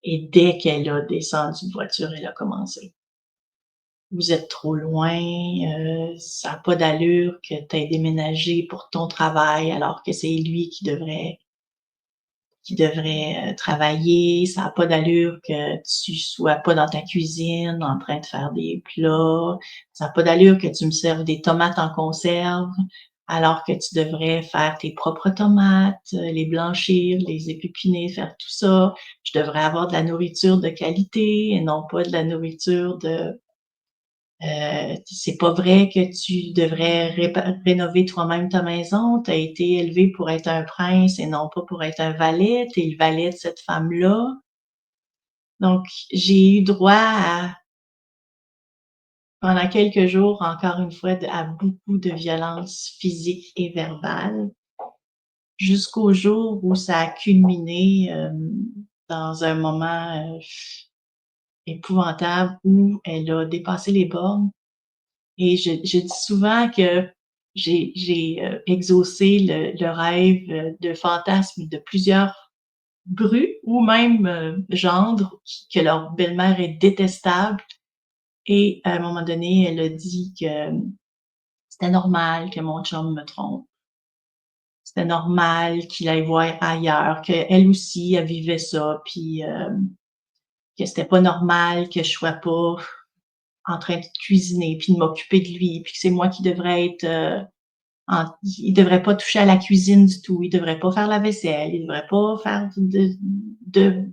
Et dès qu'elle a descendu de voiture, elle a commencé. Vous êtes trop loin, ça n'a pas d'allure que tu aies déménagé pour ton travail alors que c'est lui qui devrait travailler. Ça n'a pas d'allure que tu sois pas dans ta cuisine en train de faire des plats. Ça n'a pas d'allure que tu me serves des tomates en conserve alors que tu devrais faire tes propres tomates, les blanchir, les épépiner, faire tout ça. Je devrais avoir de la nourriture de qualité et non pas de la nourriture c'est pas vrai que tu devrais rénover toi-même ta maison. Tu as été élevé pour être un prince et non pas pour être un valet. Tu es le valet de cette femme-là. Donc, j'ai eu droit pendant quelques jours, encore une fois, à beaucoup de violence physique et verbale, jusqu'au jour où ça a culminé dans un moment épouvantable où elle a dépassé les bornes. Et je dis souvent que j'ai exaucé le rêve de fantasme de plusieurs grues ou même gendres que leur belle-mère est détestable. Et à un moment donné, elle a dit que c'était normal que mon chum me trompe. C'était normal qu'il aille voir ailleurs, qu'elle aussi, elle vivait ça, puis que c'était pas normal que je sois pas en train de cuisiner puis de m'occuper de lui, puis que c'est moi qui devrais être il devrait pas toucher à la cuisine du tout, il devrait pas faire la vaisselle, il devrait pas faire de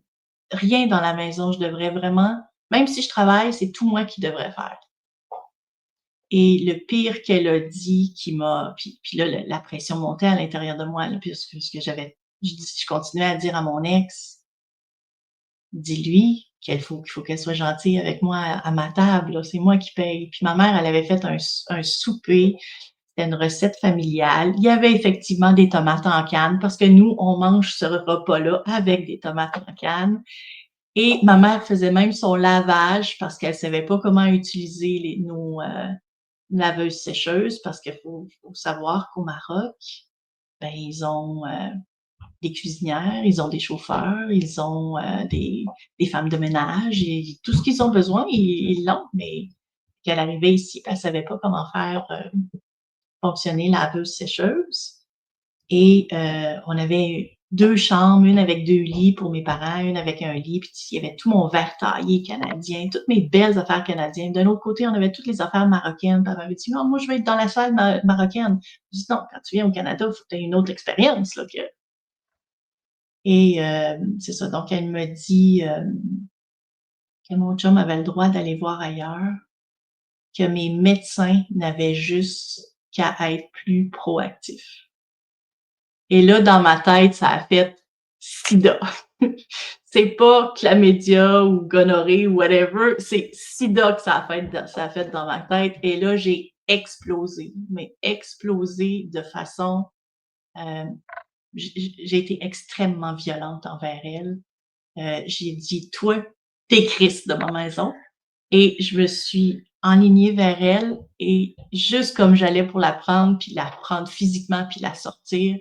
rien dans la maison. Je devrais vraiment, même si je travaille, c'est tout moi qui devrais faire. Et le pire qu'elle a dit puis là, la pression montait à l'intérieur de moi, là, puisque je continuais à dire à mon ex, dis-lui qu'il faut qu'elle soit gentille avec moi à ma table, là, c'est moi qui paye. Puis ma mère, elle avait fait un souper. C'était une recette familiale. Il y avait effectivement des tomates en canne parce que nous, on mange ce repas-là avec des tomates en canne. Et ma mère faisait même son lavage parce qu'elle savait pas comment utiliser nos laveuses sécheuses parce qu'il faut savoir qu'au Maroc, ben, ils ont des cuisinières, ils ont des chauffeurs, ils ont des femmes de ménage, et tout ce qu'ils ont besoin, ils l'ont, mais qu'elle arrivait ici, elle savait pas comment faire fonctionner la laveuse-sécheuse. Et on avait 2 chambres, une avec 2 lits pour mes parents, une avec un lit, puis il y avait tout mon verre taillé canadien, toutes mes belles affaires canadiennes. D'un autre côté, on avait toutes les affaires marocaines. Puis elle m'avait dit: «Non, moi, je vais être dans la salle marocaine». Je dis: «Non, quand tu viens au Canada, il faut que tu aies une autre expérience, là, que». Et c'est ça. Donc, elle me dit que mon chum avait le droit d'aller voir ailleurs, que mes médecins n'avaient juste qu'à être plus proactifs. Et là, dans ma tête, ça a fait sida. C'est pas chlamydia ou gonorrhée ou whatever, c'est sida que ça a fait dans ma tête. Et là, j'ai explosé, mais explosé de façon... j'ai été extrêmement violente envers elle. J'ai dit: «Toi, t'es Christ de ma maison». Et je me suis enlignée vers elle et juste comme j'allais pour la prendre, puis la prendre physiquement, puis la sortir,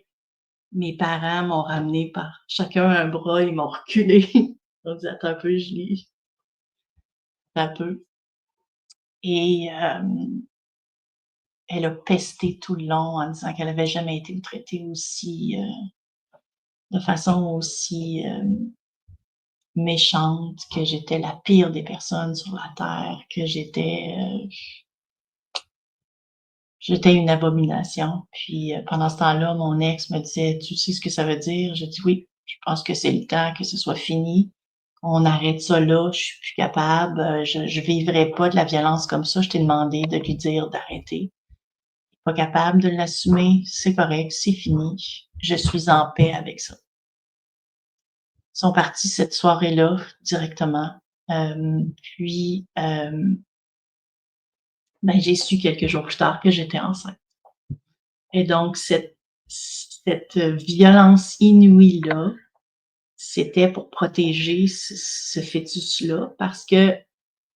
mes parents m'ont ramenée par chacun un bras, ils m'ont reculée. Ils ont dit: «Attends un peu, Julie, attends un peu». Et elle a pesté tout le long en disant qu'elle avait jamais été traitée aussi, de façon aussi méchante, que j'étais la pire des personnes sur la terre, que j'étais une abomination. Puis pendant ce temps-là, mon ex me disait: «Tu sais ce que ça veut dire?» Je dis: «Oui, je pense que c'est le temps que ce soit fini. On arrête ça là, je suis plus capable, je vivrai pas de la violence comme ça. Je t'ai demandé de lui dire d'arrêter. Pas capable de l'assumer, c'est correct, c'est fini. Je suis en paix avec ça». Ils sont partis cette soirée-là directement. Puis, ben, j'ai su quelques jours plus tard que j'étais enceinte. Et donc, cette violence inouïe-là, c'était pour protéger ce fœtus-là, parce que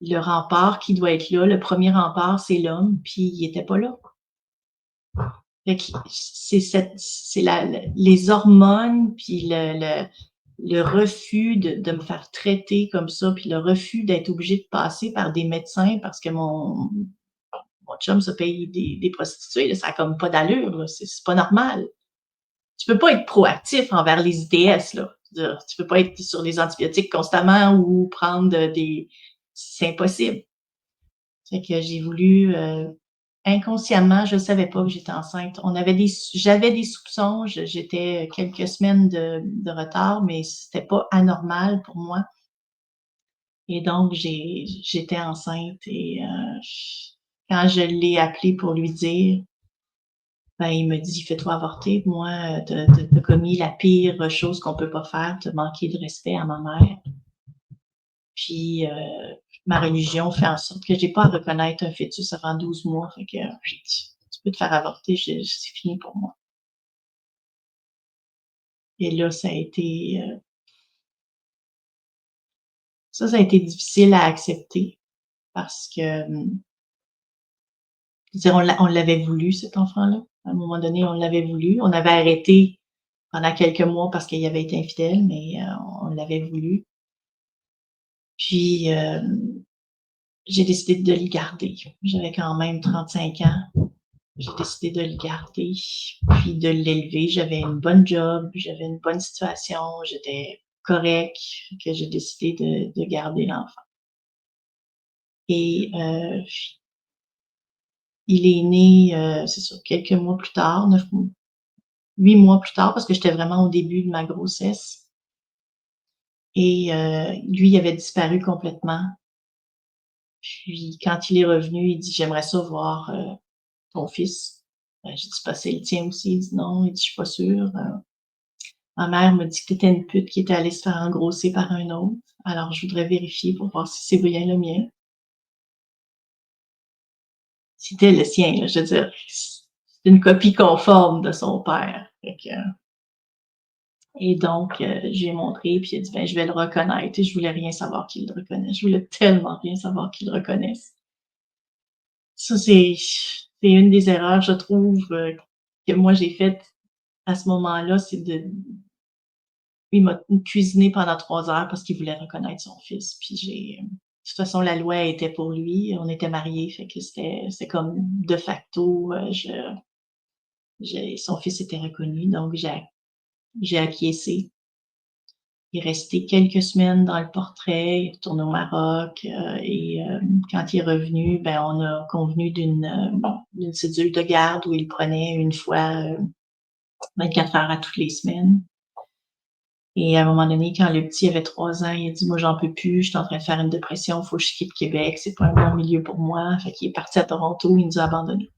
le rempart qui doit être là, le premier rempart, c'est l'homme, puis il était pas là. Fait que c'est les hormones, puis le refus de me faire traiter comme ça, puis le refus d'être obligé de passer par des médecins parce que mon chum se paye des prostituées, là, ça a comme pas d'allure, là, c'est pas normal. Tu peux pas être proactif envers les ITS, là. Tu peux pas être sur les antibiotiques constamment ou prendre des... C'est impossible. Fait que j'ai voulu... inconsciemment, je savais pas que j'étais enceinte. J'avais des soupçons, j'étais quelques semaines de retard, mais c'était pas anormal pour moi. Et donc, j'étais enceinte et quand je l'ai appelé pour lui dire, ben, il me dit: «Fais-toi avorter. Moi, t'as commis la pire chose qu'on peut pas faire, t'as manqué de respect à ma mère. Puis, ma religion fait en sorte que j'ai pas à reconnaître un fœtus avant 12 mois. Fait que tu peux te faire avorter, c'est fini pour moi». Et là, ça a été difficile à accepter parce que, je veux dire, on l'avait voulu, cet enfant-là. À un moment donné, on l'avait voulu. On avait arrêté pendant quelques mois parce qu'il avait été infidèle, mais on l'avait voulu. Puis, j'ai décidé de le garder. J'avais quand même 35 ans. J'ai décidé de le garder, puis de l'élever. J'avais une bonne job, j'avais une bonne situation, j'étais correcte, que j'ai décidé de garder l'enfant. Et il est né, c'est sûr, quelques mois plus tard, 8 mois plus tard, parce que j'étais vraiment au début de ma grossesse. Et lui, il avait disparu complètement. Puis quand il est revenu, il dit: «J'aimerais ça voir ton fils». J'ai dit: «Bah, c'est le tien aussi?» Il dit: «Non», il dit: «Je suis pas sûr. Ma mère m'a dit que tu étais une pute qui était allée se faire engrosser par un autre. Alors je voudrais vérifier pour voir si c'est bien le mien». C'était le sien, là, je veux dire, c'est une copie conforme de son père. Fait que, et donc, j'ai montré, puis il a dit: «Ben, je vais le reconnaître». Et je voulais rien savoir qu'il le reconnaisse. Je voulais tellement rien savoir qu'il le reconnaisse. Ça, c'est une des erreurs, je trouve, que moi j'ai faites à ce moment-là, c'est il m'a cuisiné pendant 3 heures parce qu'il voulait reconnaître son fils. Puis toute façon, la loi était pour lui. On était mariés, fait que c'était comme de facto, son fils était reconnu, donc j'ai acquiescé. Il est resté quelques semaines dans le portrait, il est retourné au Maroc, et quand il est revenu, ben on a convenu d'une cédule de garde où il prenait une fois 24 heures à toutes les semaines. Et à un moment donné, quand le petit avait 3 ans, il a dit: «Moi, j'en peux plus, je suis en train de faire une dépression, faut que je quitte Québec, c'est pas un bon milieu pour moi». Fait qu'il est parti à Toronto, il nous a abandonnés.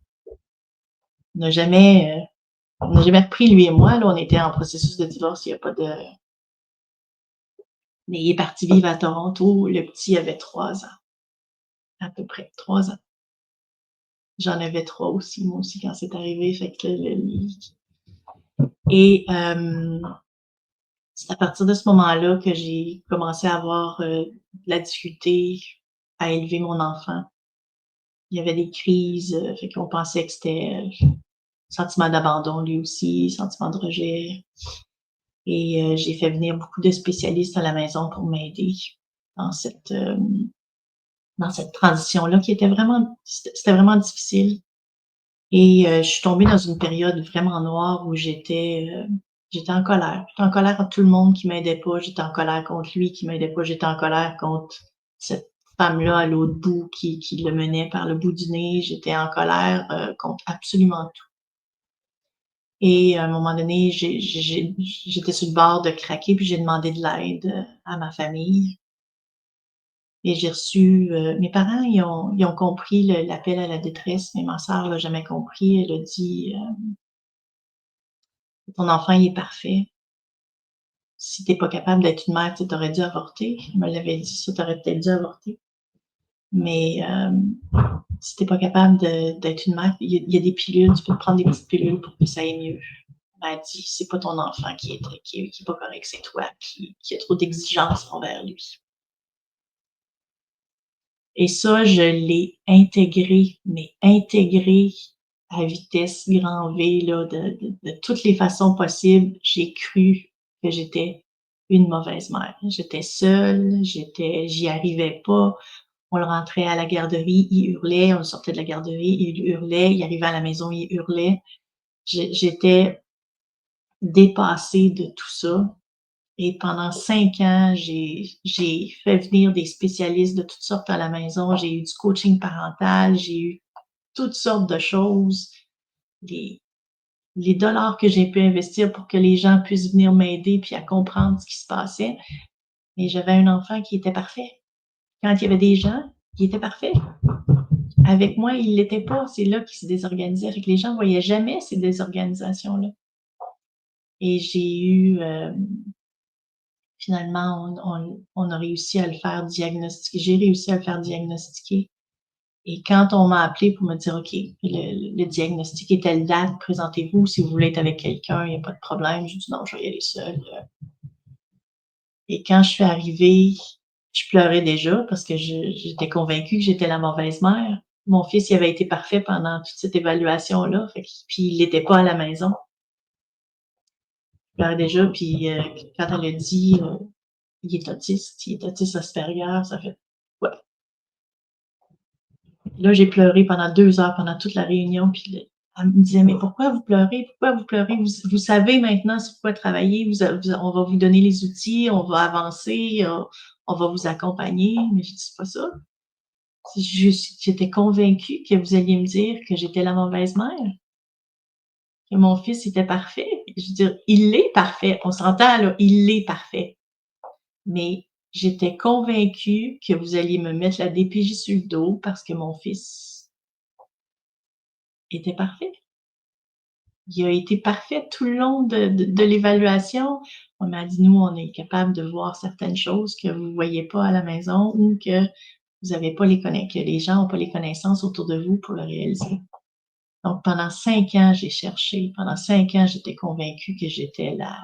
On n'a jamais repris, lui et moi, là, on était en processus de divorce, il y a pas de mais il est parti vivre à Toronto, le petit avait 3 ans, à peu près 3 ans. J'en avais 3 aussi, moi aussi, quand c'est arrivé, fait que et c'est à partir de ce moment-là que j'ai commencé à avoir, de la difficulté à élever mon enfant. Il y avait des crises, fait qu'on pensait que c'était, sentiment d'abandon lui aussi, sentiment de rejet et j'ai fait venir beaucoup de spécialistes à la maison pour m'aider dans cette, dans cette transition-là qui était vraiment c'était vraiment difficile et je suis tombée dans une période vraiment noire où j'étais en colère. J'étais en colère contre tout le monde qui m'aidait pas, j'étais en colère contre lui qui m'aidait pas, j'étais en colère contre cette femme-là à l'autre bout qui le menait par le bout du nez, j'étais en colère, contre absolument tout. Et à un moment donné, j'étais sur le bord de craquer, puis j'ai demandé de l'aide, à ma famille et j'ai reçu, mes parents, ils ont compris l'appel à la détresse, mais ma sœur l'a jamais compris. Elle a dit, «Ton enfant, il est parfait. Si tu es pas capable d'être une mère, tu aurais dû avorter». Elle me l'avait dit ça, tu aurais peut-être dû avorter. Mais si tu es pas capable d'être une mère, il y a des pilules, tu peux te prendre des petites pilules pour que ça aille mieux. Elle m'a dit: «C'est pas ton enfant qui est pas correct, c'est toi qui a trop d'exigences envers lui». Et ça, je l'ai intégré, mais intégré à vitesse grand V, là, de toutes les façons possibles. J'ai cru que j'étais une mauvaise mère. J'étais seule, j'y arrivais pas. On le rentrait à la garderie, il hurlait, on le sortait de la garderie, il hurlait, il arrivait à la maison, il hurlait. J'étais dépassée de tout ça. Et pendant 5 ans, j'ai fait venir des spécialistes de toutes sortes à la maison. J'ai eu du coaching parental, j'ai eu toutes sortes de choses. Les les dollars que j'ai pu investir pour que les gens puissent venir m'aider puis à comprendre ce qui se passait. Mais j'avais un enfant qui était parfait. Quand il y avait des gens, il était parfait. Avec moi, il l'était pas. C'est là qu'il se désorganisait. Fait que les gens voyaient jamais ces désorganisations-là. Et j'ai eu, finalement, on a réussi à le faire diagnostiquer. J'ai réussi à le faire diagnostiquer. Et quand on m'a appelé pour me dire: «OK, le diagnostic est telle date, présentez-vous. Si vous voulez être avec quelqu'un, il n'y a pas de problème». J'ai dit: «Non, je vais y aller seule». Et quand je suis arrivée, je pleurais déjà parce que j'étais convaincue que j'étais la mauvaise mère. Mon fils, il avait été parfait pendant toute cette évaluation-là, fait que puis il l'était pas à la maison. Je pleurais déjà, puis quand elle a dit, il est autiste Asperger, ça fait ouais. Là, j'ai pleuré pendant 2 heures, pendant toute la réunion, puis là, elle me disait: «Mais pourquoi vous pleurez? Pourquoi vous pleurez? Vous savez maintenant sur quoi travailler, on va vous donner les outils, on va avancer, on va vous accompagner». Mais je dis: «C'est pas ça. C'est juste j'étais convaincue que vous alliez me dire que j'étais la mauvaise mère, que mon fils était parfait». Je veux dire, il est parfait, on s'entend là, il est parfait. Mais j'étais convaincue que vous alliez me mettre la DPJ sur le dos parce que mon fils était parfait. Il a été parfait tout le long de l'évaluation. On m'a dit: «Nous, on est capable de voir certaines choses que vous ne voyez pas à la maison ou que vous avez pas que les gens n'ont pas les connaissances autour de vous pour le réaliser». Donc pendant 5 ans, j'ai cherché. Pendant 5 ans, j'étais convaincue que j'étais la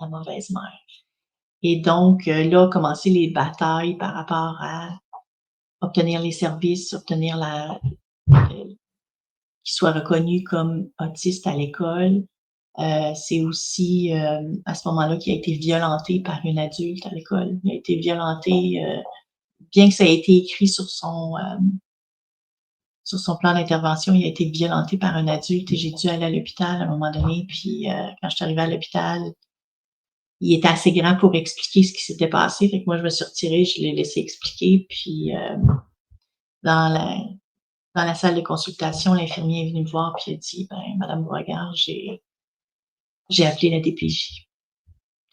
mauvaise mère. Et donc là, ont commencé les batailles par rapport à obtenir les services, obtenir qu'il soit reconnu comme autiste à l'école. C'est aussi, à ce moment-là qu'il a été violenté par une adulte à l'école. Il a été violenté, bien que ça ait été écrit sur son plan d'intervention, il a été violenté par un adulte et j'ai dû aller à l'hôpital à un moment donné. Puis quand je suis arrivée à l'hôpital, il était assez grand pour expliquer ce qui s'était passé. Fait que moi, je me suis retirée, je l'ai laissé expliquer. Puis dans la, dans la salle de consultation, l'infirmier est venu me voir puis il a dit, ben, Madame Beauregard, j'ai appelé la DPJ.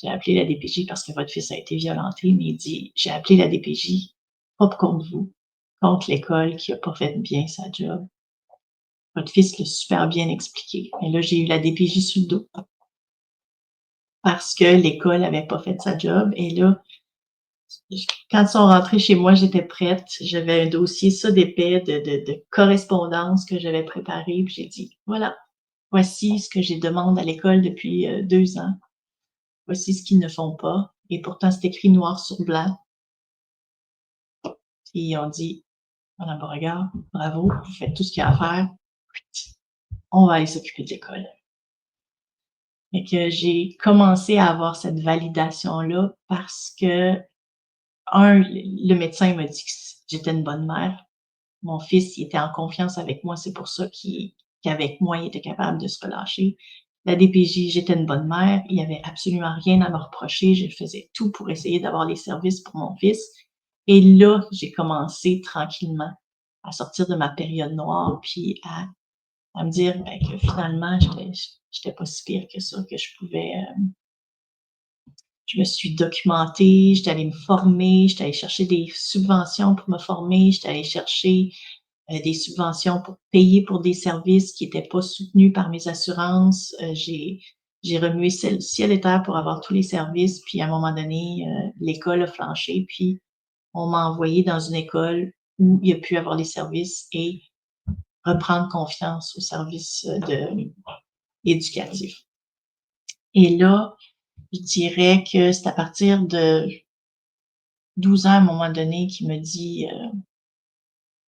J'ai appelé la DPJ parce que votre fils a été violenté, mais il dit, j'ai appelé la DPJ, pas contre vous, contre l'école qui a pas fait bien sa job. Votre fils l'a super bien expliqué. Mais là, j'ai eu la DPJ sur le dos parce que l'école avait pas fait sa job. Et là, quand ils sont rentrés chez moi, j'étais prête. J'avais un dossier, ça, d'épais, de correspondance que j'avais préparé. Puis j'ai dit, voilà, voici ce que j'ai demandé à l'école depuis 2 ans. Voici ce qu'ils ne font pas. Et pourtant, c'est écrit noir sur blanc. Puis ils ont dit, Madame Beauregard, bravo, vous faites tout ce qu'il y a à faire. On va aller s'occuper de l'école. Et que j'ai commencé à avoir cette validation-là parce que, le médecin m'a dit que j'étais une bonne mère. Mon fils, il était en confiance avec moi. C'est pour ça qu'avec moi, il était capable de se relâcher. La DPJ, j'étais une bonne mère. Il n'y avait absolument rien à me reprocher. Je faisais tout pour essayer d'avoir les services pour mon fils. Et là, j'ai commencé tranquillement à sortir de ma période noire, puis à me dire ben, que finalement, j'étais pas si pire que ça, que je pouvais. Je me suis documentée, j'étais allée me former, j'étais allée chercher des subventions pour me former, j'étais allée chercher des subventions pour payer pour des services qui n'étaient pas soutenus par mes assurances. J'ai remué ciel et terre pour avoir tous les services, puis à un moment donné, l'école a flanché, puis on m'a envoyée dans une école où il y a pu avoir les services et reprendre confiance aux services éducatifs. Et là, je dirais que c'est à partir de 12 ans, à un moment donné, qui me dit,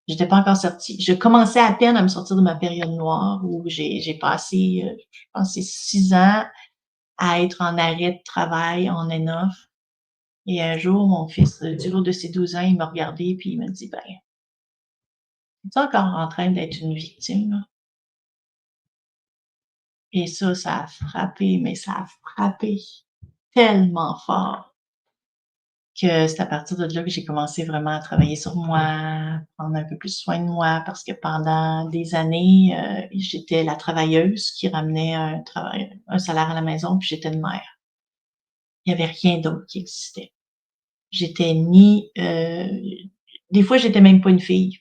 j'étais pas encore sortie. Je commençais à peine à me sortir de ma période noire où j'ai passé, je pense, c'est 6 ans à être en arrêt de travail, en on-off. Et un jour, mon fils, du haut de ses 12 ans, il m'a regardé puis il m'a dit, ben, es-tu encore en train d'être une victime, là? Et ça a frappé, mais ça a frappé tellement fort que c'est à partir de là que j'ai commencé vraiment à travailler sur moi, prendre un peu plus soin de moi parce que pendant des années, j'étais la travailleuse qui ramenait un salaire à la maison, puis j'étais une mère. Il y avait rien d'autre qui existait. J'étais ni, des fois, j'étais même pas une fille.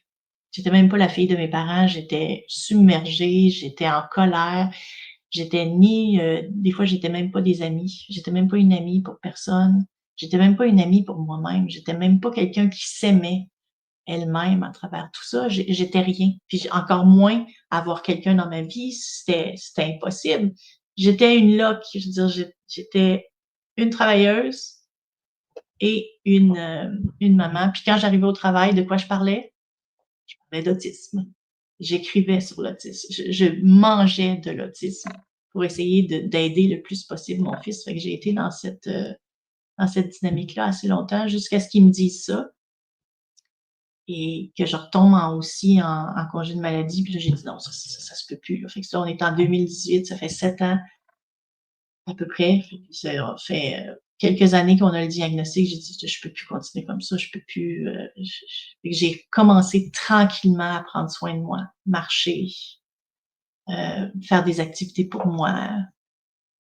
J'étais même pas la fille de mes parents, j'étais submergée, j'étais en colère. J'étais ni, des fois, j'étais même pas des amis. J'étais même pas une amie pour personne. J'étais même pas une amie pour moi-même. J'étais même pas quelqu'un qui s'aimait elle-même à travers tout ça. J'étais rien. Puis encore moins avoir quelqu'un dans ma vie, c'était impossible. J'étais une loque. Je veux dire, j'étais une travailleuse et une maman. Puis quand j'arrivais au travail, de quoi je parlais? Je parlais d'autisme. J'écrivais sur l'autisme. Je mangeais de l'autisme pour essayer d'aider le plus possible mon fils. Fait que j'ai été dans cette dynamique-là assez longtemps jusqu'à ce qu'il me dise ça et que je retombe aussi en congé de maladie. Puis là, j'ai dit non, ça se peut plus. Là. Fait que ça, on est en 2018, ça fait 7 ans à peu près. Ça fait quelques années qu'on a le diagnostic. J'ai dit, je peux plus continuer comme ça. Je peux plus. J'ai commencé tranquillement à prendre soin de moi, marcher, faire des activités pour moi,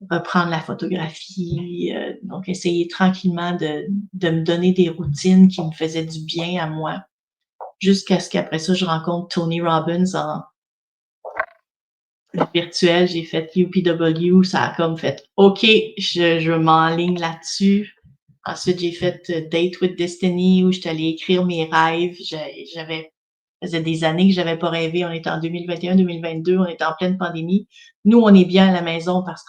reprendre la photographie. Donc, essayer tranquillement de me donner des routines qui me faisaient du bien à moi. Jusqu'à ce qu'après ça, je rencontre Tony Robbins en virtuel. J'ai fait UPW. Ça a comme fait OK, je m'enligne là-dessus. Ensuite, j'ai fait Date with Destiny où j'étais allée écrire mes rêves. Ça faisait des années que j'avais pas rêvé. On était en 2021, 2022. On était en pleine pandémie. Nous, on est bien à la maison parce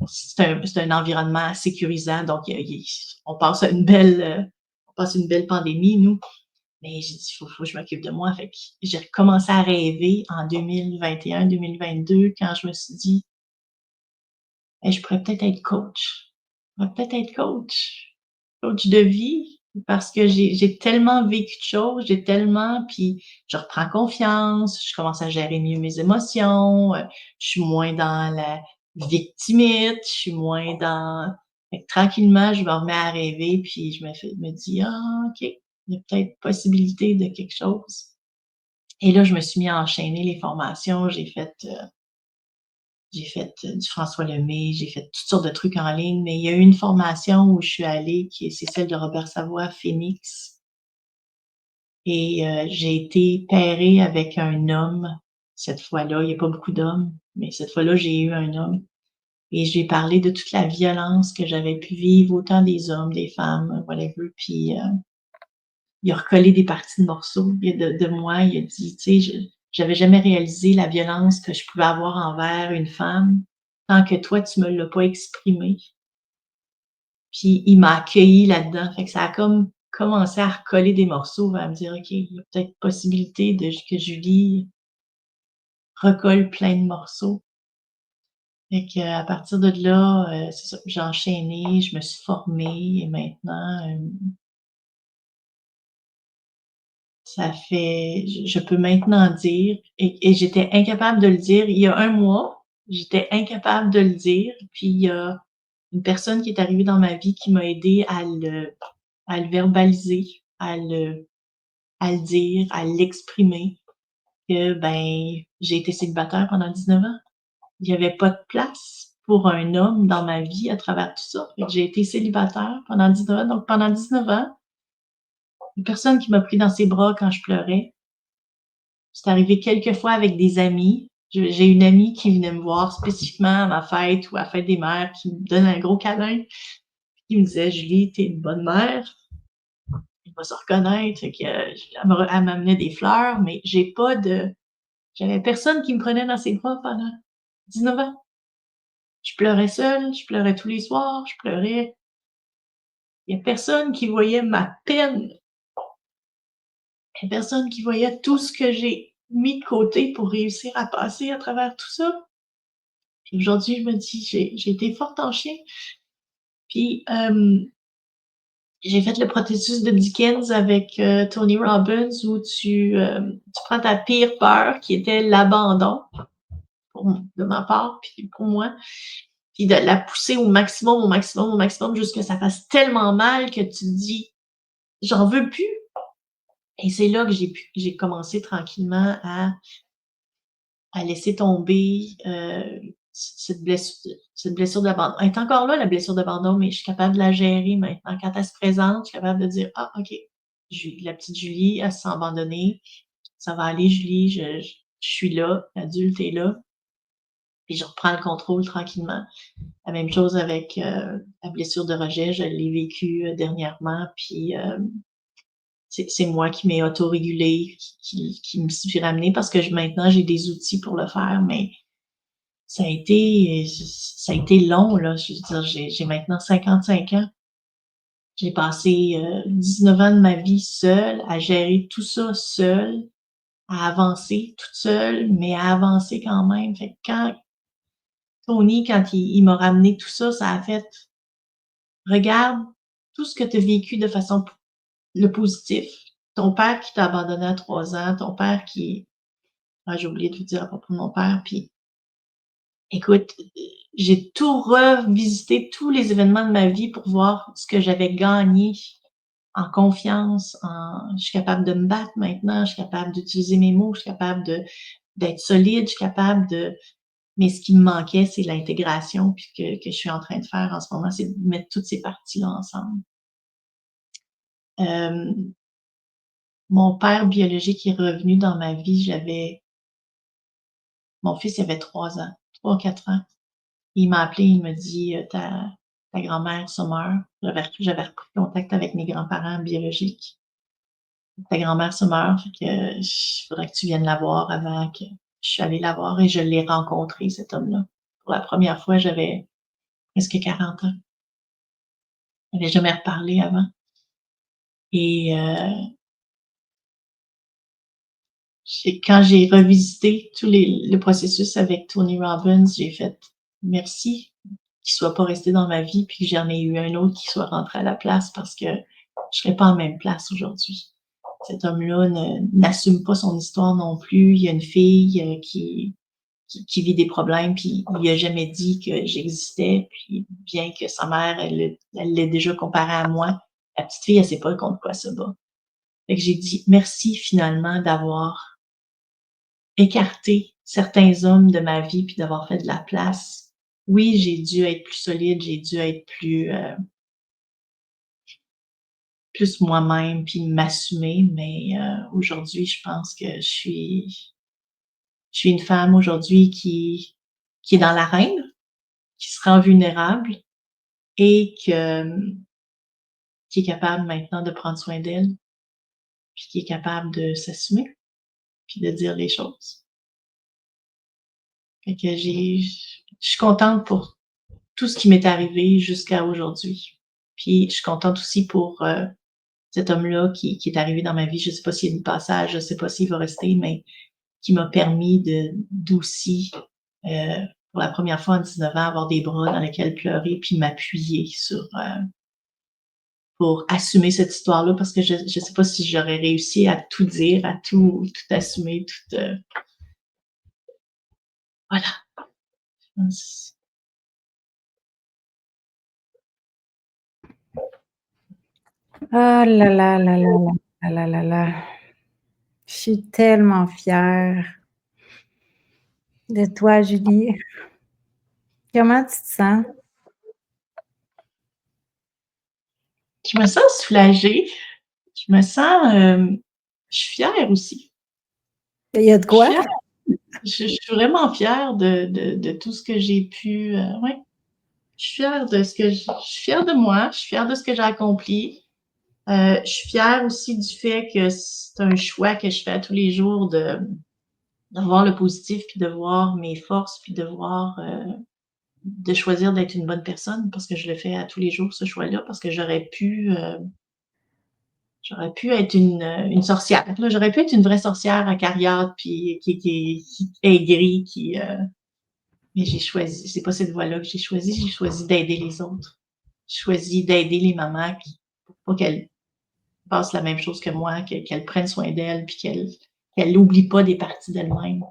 c'est un environnement sécurisant. Donc, on passe une belle pandémie, nous. Mais j'ai dit, faut que je m'occupe de moi. Fait que j'ai recommencé à rêver en 2021, 2022 quand je me suis dit, hey, je pourrais peut-être être coach. Je pourrais peut-être être coach de vie. Parce que j'ai tellement vécu de choses, puis je reprends confiance, je commence à gérer mieux mes émotions, je suis moins dans la victimite, je suis moins dans fait que tranquillement, je me remets à rêver, puis je me dis: «Ah OK, il y a peut-être possibilité de quelque chose». Et là, je me suis mis à enchaîner les formations, du François Lemay, j'ai fait toutes sortes de trucs en ligne, mais il y a eu une formation où je suis allée c'est celle de Robert Savoie, Phoenix. Et j'ai été pairée avec un homme cette fois-là. Il y a pas beaucoup d'hommes, mais cette fois-là, j'ai eu un homme et je lui ai parlé de toute la violence que j'avais pu vivre, autant des hommes, des femmes, whatever. Puis il a recollé des parties de morceaux de moi. Il a dit, tu sais, j'avais jamais réalisé la violence que je pouvais avoir envers une femme tant que toi, tu me l'as pas exprimé. Puis il m'a accueilli là-dedans. Fait que ça a comme commencé à recoller des morceaux, à me dire: «OK, il y a peut-être possibilité que Julie recolle plein de morceaux». Fait qu'à partir de là, c'est ça, j'ai enchaîné, je me suis formée et maintenant, ça fait je peux maintenant dire et j'étais incapable de le dire il y a 1 mois, j'étais incapable de le dire, puis il y a une personne qui est arrivée dans ma vie qui m'a aidée à le verbaliser, à le dire, à l'exprimer que, ben, j'ai été célibataire pendant 19 ans. Il y avait pas de place pour un homme dans ma vie à travers tout ça. Fait que j'ai été célibataire pendant 19 ans. Donc pendant 19 ans, une personne qui m'a pris dans ses bras quand je pleurais. C'est arrivé quelques fois avec des amis. J'ai une amie qui venait me voir spécifiquement à ma fête ou à la fête des mères, qui me donne un gros câlin, qui me disait: «Julie, tu es une bonne mère». Il va se reconnaître. Fait que, elle m'amenait des fleurs, mais j'avais personne qui me prenait dans ses bras pendant 19 ans. Je pleurais seule, je pleurais tous les soirs, je pleurais. Il y a personne qui voyait ma peine. Il y a personne qui voyait tout ce que j'ai mis de côté pour réussir à passer à travers tout ça. Puis aujourd'hui, je me dis: «J'ai été forte en chien». Puis, j'ai fait le processus de Dickens avec, Tony Robbins où tu prends ta pire peur qui était l'abandon de ma part, puis pour moi, puis de la pousser au maximum, au maximum, au maximum, jusqu'à ce que ça fasse tellement mal que tu te dis: «J'en veux plus». Et c'est là que j'ai commencé tranquillement à laisser tomber, cette blessure d'abandon. Elle est encore là, la blessure d'abandon, mais je suis capable de la gérer maintenant. Quand elle se présente, je suis capable de dire: «Ah OK, la petite Julie, elle se sent abandonnée. Ça va aller Julie, je suis là, l'adulte est là». Puis je reprends le contrôle tranquillement. La même chose avec, la blessure de rejet, je l'ai vécue, dernièrement, puis, c'est moi qui m'ai autorégulée, qui me suis ramenée parce que maintenant j'ai des outils pour le faire, mais ça a été long, là. Je veux dire, j'ai maintenant 55 ans. J'ai passé, 19 ans de ma vie seule, à gérer tout ça seule, à avancer toute seule, mais à avancer quand même. Fait que quand Tony, quand il m'a ramené tout ça, ça a fait: «Regarde tout ce que tu as vécu de façon le positif. Ton père qui t'a abandonné à 3 ans, ton père qui j'ai oublié de vous dire à propos de mon père, puis écoute, j'ai tout revisité, tous les événements de ma vie pour voir ce que j'avais gagné en confiance, je suis capable de me battre maintenant, je suis capable d'utiliser mes mots, je suis capable d'être solide, je suis capable de mais ce qui me manquait, c'est l'intégration, puis que je suis en train de faire en ce moment, c'est de mettre toutes ces parties-là ensemble. Mon père biologique est revenu dans ma vie, mon fils il avait 3 ans, 3 4 ans. Il m'a appelé, il m'a dit, ta grand-mère se meurt. J'avais repris contact avec mes grands-parents biologiques. Ta grand-mère se meurt, fait que il faudrait que tu viennes la voir avant que je suis allée la voir et je l'ai rencontré, cet homme-là. Pour la première fois, j'avais presque 40 ans. On n'avait jamais reparlé avant et quand j'ai revisité le processus avec Tony Robbins, j'ai fait: «Merci qu'il soit pas resté dans ma vie puis que j'en ai eu un autre qui soit rentré à la place parce que je serais pas en même place aujourd'hui. Cet homme-là n'assume pas son histoire non plus. Il y a une fille qui vit des problèmes, puis il lui a jamais dit que j'existais, puis bien que sa mère, elle l'ait déjà comparé à moi, la petite fille, elle sait pas contre quoi se bat. Fait que j'ai dit merci finalement d'avoir écarté certains hommes de ma vie, puis d'avoir fait de la place. Oui, j'ai dû être plus solide, j'ai dû être plus moi-même, puis m'assumer, mais aujourd'hui, je pense que je suis une femme aujourd'hui qui est dans l'arène, qui se rend vulnérable et qui est capable maintenant de prendre soin d'elle, puis qui est capable de s'assumer, puis de dire les choses. Fait que je suis contente pour tout ce qui m'est arrivé jusqu'à aujourd'hui. Puis je suis contente aussi pour cet homme-là qui est arrivé dans ma vie. Je sais pas s'il y a du passage, je sais pas s'il va rester, mais qui m'a permis d'aussi, pour la première fois à 19 ans, avoir des bras dans lesquels pleurer puis m'appuyer pour assumer cette histoire-là, parce que je sais pas si j'aurais réussi à tout dire, à tout assumer, voilà. Ah là là là là là là là là. Je suis tellement fière de toi, Julie. Comment tu te sens? Je me sens soulagée. Je me sens, je suis fière aussi. Il y a de Je suis quoi? fière. Je suis vraiment fière de tout ce que j'ai pu, ouais. Je suis fière de ce que je suis fière de moi, je suis fière de ce que j'ai accompli. Je suis fière aussi du fait que c'est un choix que je fais à tous les jours de voir le positif, puis de voir mes forces, puis de choisir d'être une bonne personne, parce que je le fais à tous les jours, ce choix-là, parce que j'aurais pu être une sorcière. Là, j'aurais pu être une vraie sorcière acariâtre, puis qui aigrie, mais j'ai choisi, c'est pas cette voie-là que j'ai choisi d'aider les autres. J'ai choisi d'aider les mamans pour pas qu'elles passent la même chose que moi, qu'elles prennent soin d'elles, puis qu'elles n'oublient pas des parties d'elles-mêmes.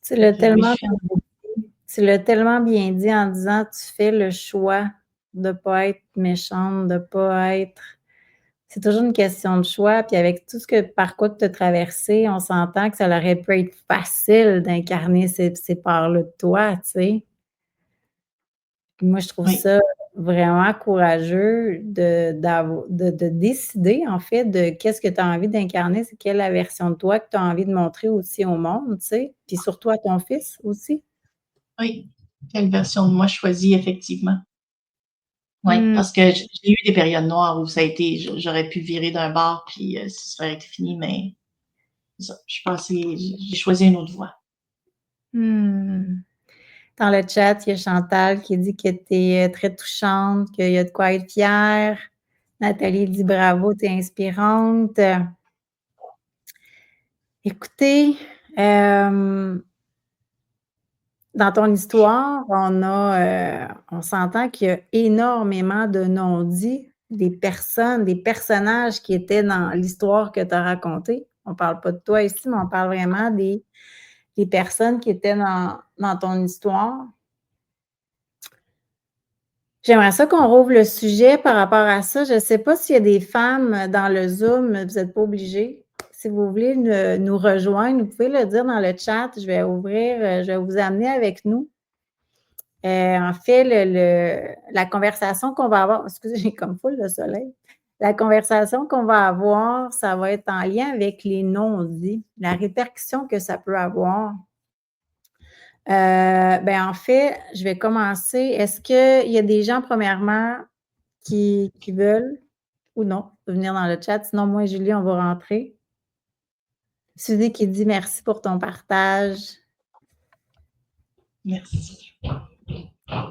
Tu l'as Oui, tellement Tu l'as tellement bien dit en disant tu fais le choix de pas être méchante, de pas être. C'est toujours une question de choix. Puis avec tout ce que par quoi tu as traversé, on s'entend que ça aurait pu être facile d'incarner ces parts-là de toi, tu sais. Puis moi, je trouve oui, ça vraiment courageux de décider, en fait, de qu'est-ce que tu as envie d'incarner, c'est quelle la version de toi que tu as envie de montrer aussi au monde, tu sais, puis surtout à ton fils aussi. oui. Quelle version de moi je choisis, effectivement. Oui, Mmh. parce que j'ai eu des périodes noires où ça a été, j'aurais pu virer d'un bord, puis ça aurait été fini, mais c'est ça, je pense que j'ai choisi une autre voie. Mmh. Dans le chat, il y a Chantal qui dit que tu es, très touchante, qu'il y a de quoi être fière. Nathalie dit: «Bravo, tu es inspirante». Écoutez, dans ton histoire, on s'entend qu'il y a énormément de non-dits, des personnes, des personnages qui étaient dans l'histoire que tu as racontée. On parle pas de toi ici, mais on parle vraiment des personnes qui étaient dans ton histoire. J'aimerais ça qu'on rouvre le sujet par rapport à ça. Je ne sais pas s'il y a des femmes dans le Zoom, vous n'êtes pas obligés. Si vous voulez nous rejoindre, vous pouvez le dire dans le chat. Je vais ouvrir, je vais vous amener avec nous. En fait, la conversation qu'on va avoir, excusez, j'ai comme full le soleil. La conversation qu'on va avoir, ça va être en lien avec les non-dits, la répercussion que ça peut avoir. En fait, je vais commencer. Est-ce qu'il y a des gens, premièrement, qui veulent ou non venir dans le chat? Sinon, moi et Julie, on va rentrer. Suzy qui dit merci pour ton partage. Merci.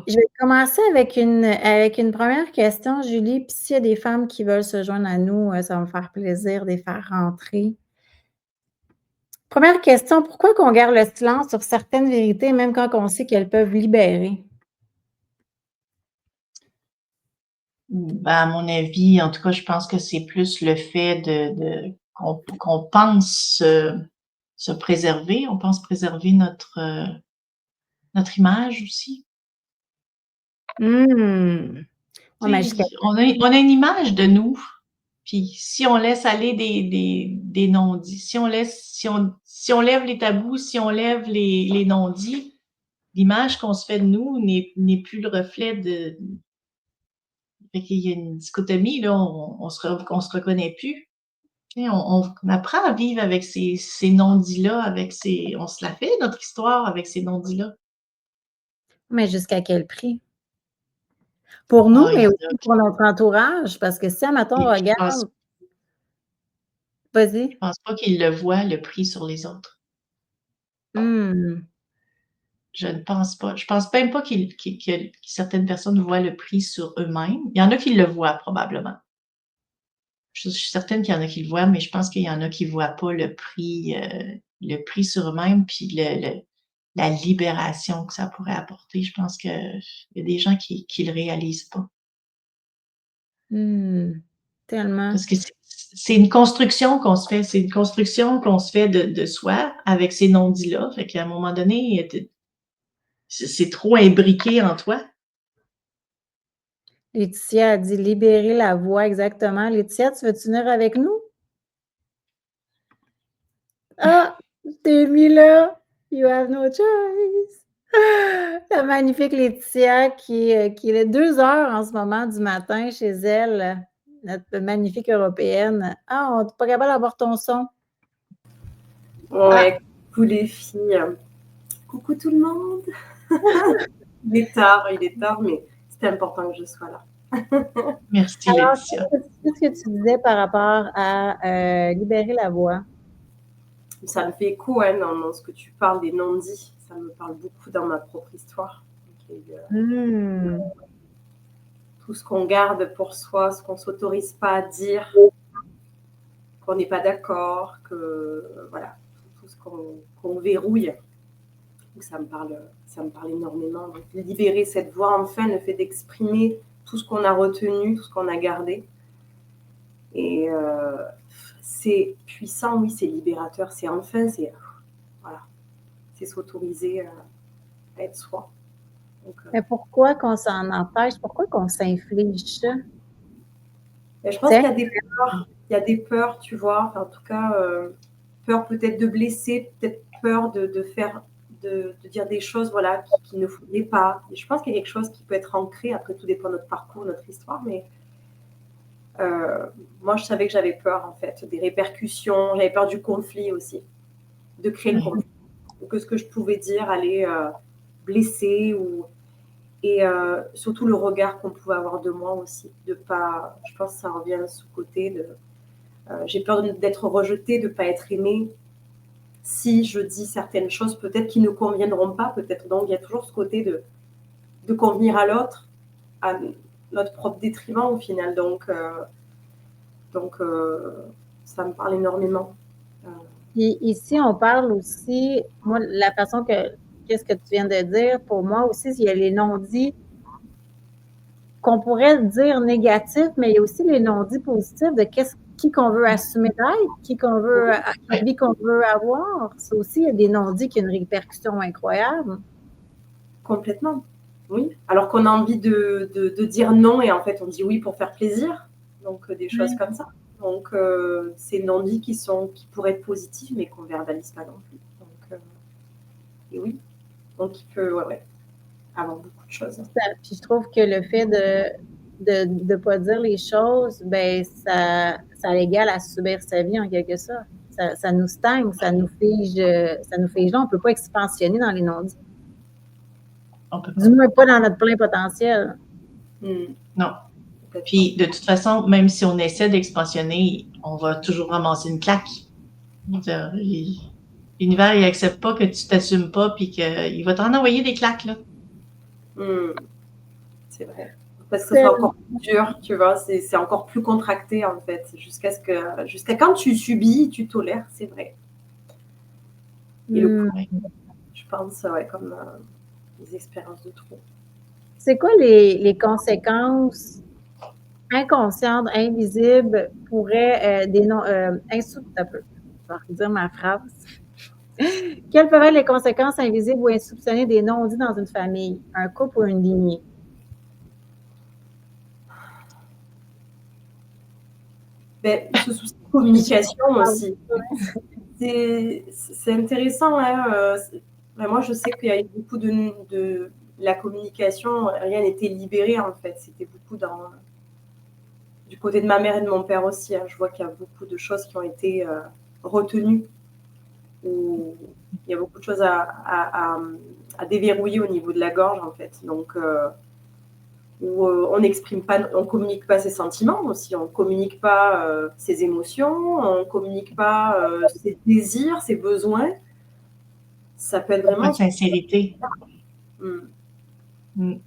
Je vais commencer avec une première question, Julie, puis s'il y a des femmes qui veulent se joindre à nous, ça va me faire plaisir de les faire rentrer. Première question, pourquoi qu'on garde le silence sur certaines vérités, même quand on sait qu'elles peuvent libérer? Ben, à mon avis, en tout cas, je pense que c'est plus le fait qu'on pense se préserver, on pense préserver notre image aussi. Ouais, mais Tu sais, on a une image de nous, puis si on laisse aller des non-dits, si on lève les tabous, si on lève les non-dits, l'image qu'on se fait de nous n'est plus le reflet de. Fait qu'il y a une dichotomie, là, on se reconnaît plus. Tu sais, on apprend à vivre avec ces non-dits-là, on se la fait, notre histoire, avec ces non-dits-là. mais jusqu'à quel prix? Pour nous, Ah, il mais y en aussi a pour notre entourage, parce que si, admettons, on je pense, regarde, je vas-y. pense pas qu'ils le voient, le prix sur les autres. Mmh. Je ne pense pas. Je pense même pas que certaines personnes voient le prix sur eux-mêmes. Il y en a qui le voient probablement. Je suis certaine qu'il y en a qui le voient, mais je pense qu'il y en a qui voient pas le prix sur eux-mêmes, puis la libération que ça pourrait apporter. Je pense qu'il y a des gens qui le réalisent pas. Mmh. Tellement. Parce que c'est une construction qu'on se fait. C'est une construction qu'on se fait de soi avec ces non-dits-là. Fait qu'à un moment donné, c'est trop imbriqué en toi. Laetitia a dit libérer la voix, exactement. Laetitia, tu veux-tu venir avec nous? Ah, je t'ai mis là. You have no choice. La magnifique Laetitia qui est 2 heures en ce moment du matin chez elle, notre magnifique européenne. Ah, on n'est pas capable d'avoir ton son. Ouais, coucou les filles. Coucou tout le monde. Il est tard, mais c'était important que je sois là. Merci, Alors, Laetitia. qu'est-ce que tu disais par rapport à libérer la voix? Ça me fait écho hein, dans ce que tu parles des non-dits. Ça me parle beaucoup dans ma propre histoire. Tout ce qu'on garde pour soi, ce qu'on ne s'autorise pas à dire, qu'on n'est pas d'accord, que voilà, tout ce qu'on verrouille. Donc ça me parle énormément. Donc, libérer cette voix, enfin, le fait d'exprimer tout ce qu'on a retenu, tout ce qu'on a gardé. Et c'est puissant, oui, c'est libérateur. C'est enfin, voilà, c'est s'autoriser à être soi. Donc, Mais pourquoi qu'on s'en empêche? Pourquoi qu'on s'inflige ça? je pense qu'il y a des peurs. Il y a des peurs, tu vois. Enfin, en tout cas, peur peut-être de blesser, peut-être peur de faire, de dire des choses, voilà, qui ne faudrait pas. Et je pense qu'il y a quelque chose qui peut être ancré. Après, tout dépend de notre parcours, notre histoire, mais moi, je savais que j'avais peur, en fait, des répercussions. J'avais peur du conflit aussi, de créer le conflit. Que ce que je pouvais dire allait blesser et surtout le regard qu'on pouvait avoir de moi aussi. De pas, je pense que ça revient à ce côté de j'ai peur d'être rejetée, de ne pas être aimée. Si je dis certaines choses, peut-être qui ne conviendront pas, peut-être. Donc, il y a toujours ce côté de convenir à l'autre, à notre propre détriment au final. Donc ça me parle énormément. Puis ici, on parle aussi, moi, la façon qu'est-ce que tu viens de dire, pour moi aussi, il y a les non-dits qu'on pourrait dire négatifs, mais il y a aussi les non-dits positifs de qui qu'on veut assumer d'être, quelle vie qu'on veut avoir. Ça aussi, il y a des non-dits qui ont une répercussion incroyable. Complètement, oui. Alors qu'on a envie de dire non et en fait on dit oui pour faire plaisir. Donc des choses comme ça. Donc ces non-dits qui pourraient être positifs mais qu'on ne verbalise pas non plus. Donc, et oui, donc il peut avoir beaucoup de choses. Puis je trouve que le fait de pas dire les choses, ben ça l'égale à subir sa vie en quelque sorte. Ça nous stagne, ça nous fige là. On ne peut pas expansionner dans les non-dits. Du moins pas dans notre plein potentiel. Non. Puis de toute façon, même si on essaie d'expansionner, on va toujours ramasser une claque. L'univers, il accepte pas que tu t'assumes pas, puis qu'il va t'en envoyer des claques, là. C'est vrai. Parce que c'est encore plus dur, tu vois, c'est encore plus contracté en fait, jusqu'à quand tu subis, tu tolères, c'est vrai. Et je pense, comme les expériences de trop. C'est quoi les conséquences inconsciente, invisible, pourrait des noms un peu. Je vais redire ma phrase. Quelles peuvent être les conséquences invisibles ou insoupçonnées des non-dits dans une famille, un couple ou une lignée? Ben, ce souci de communication aussi. C'est intéressant. Hein, ben moi, je sais qu'il y a eu beaucoup de la communication, rien n'était libéré en fait. C'était beaucoup du côté de ma mère et de mon père aussi. Hein. Je vois qu'il y a beaucoup de choses qui ont été retenues. Où il y a beaucoup de choses à déverrouiller au niveau de la gorge en fait. Donc, où on n'exprime pas, on communique pas ses sentiments aussi, on communique pas ses émotions, on communique pas ses désirs, ses besoins. Ça peut être Pas vraiment de sincérité. Oui.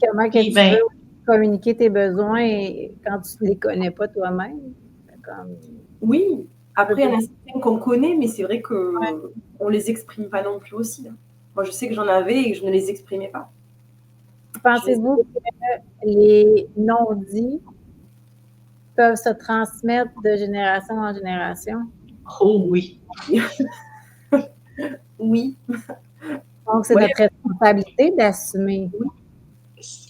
Comment que tu veux communiquer tes besoins quand tu ne les connais pas toi-même? Oui, après, il y en a certains qu'on connaît, mais c'est vrai qu'on ne les exprime pas non plus aussi. Hein. Moi, je sais que j'en avais et que je ne les exprimais pas. Pensez-vous que les non-dits peuvent se transmettre de génération en génération? Oh oui. Oui. Donc, c'est notre responsabilité d'assumer.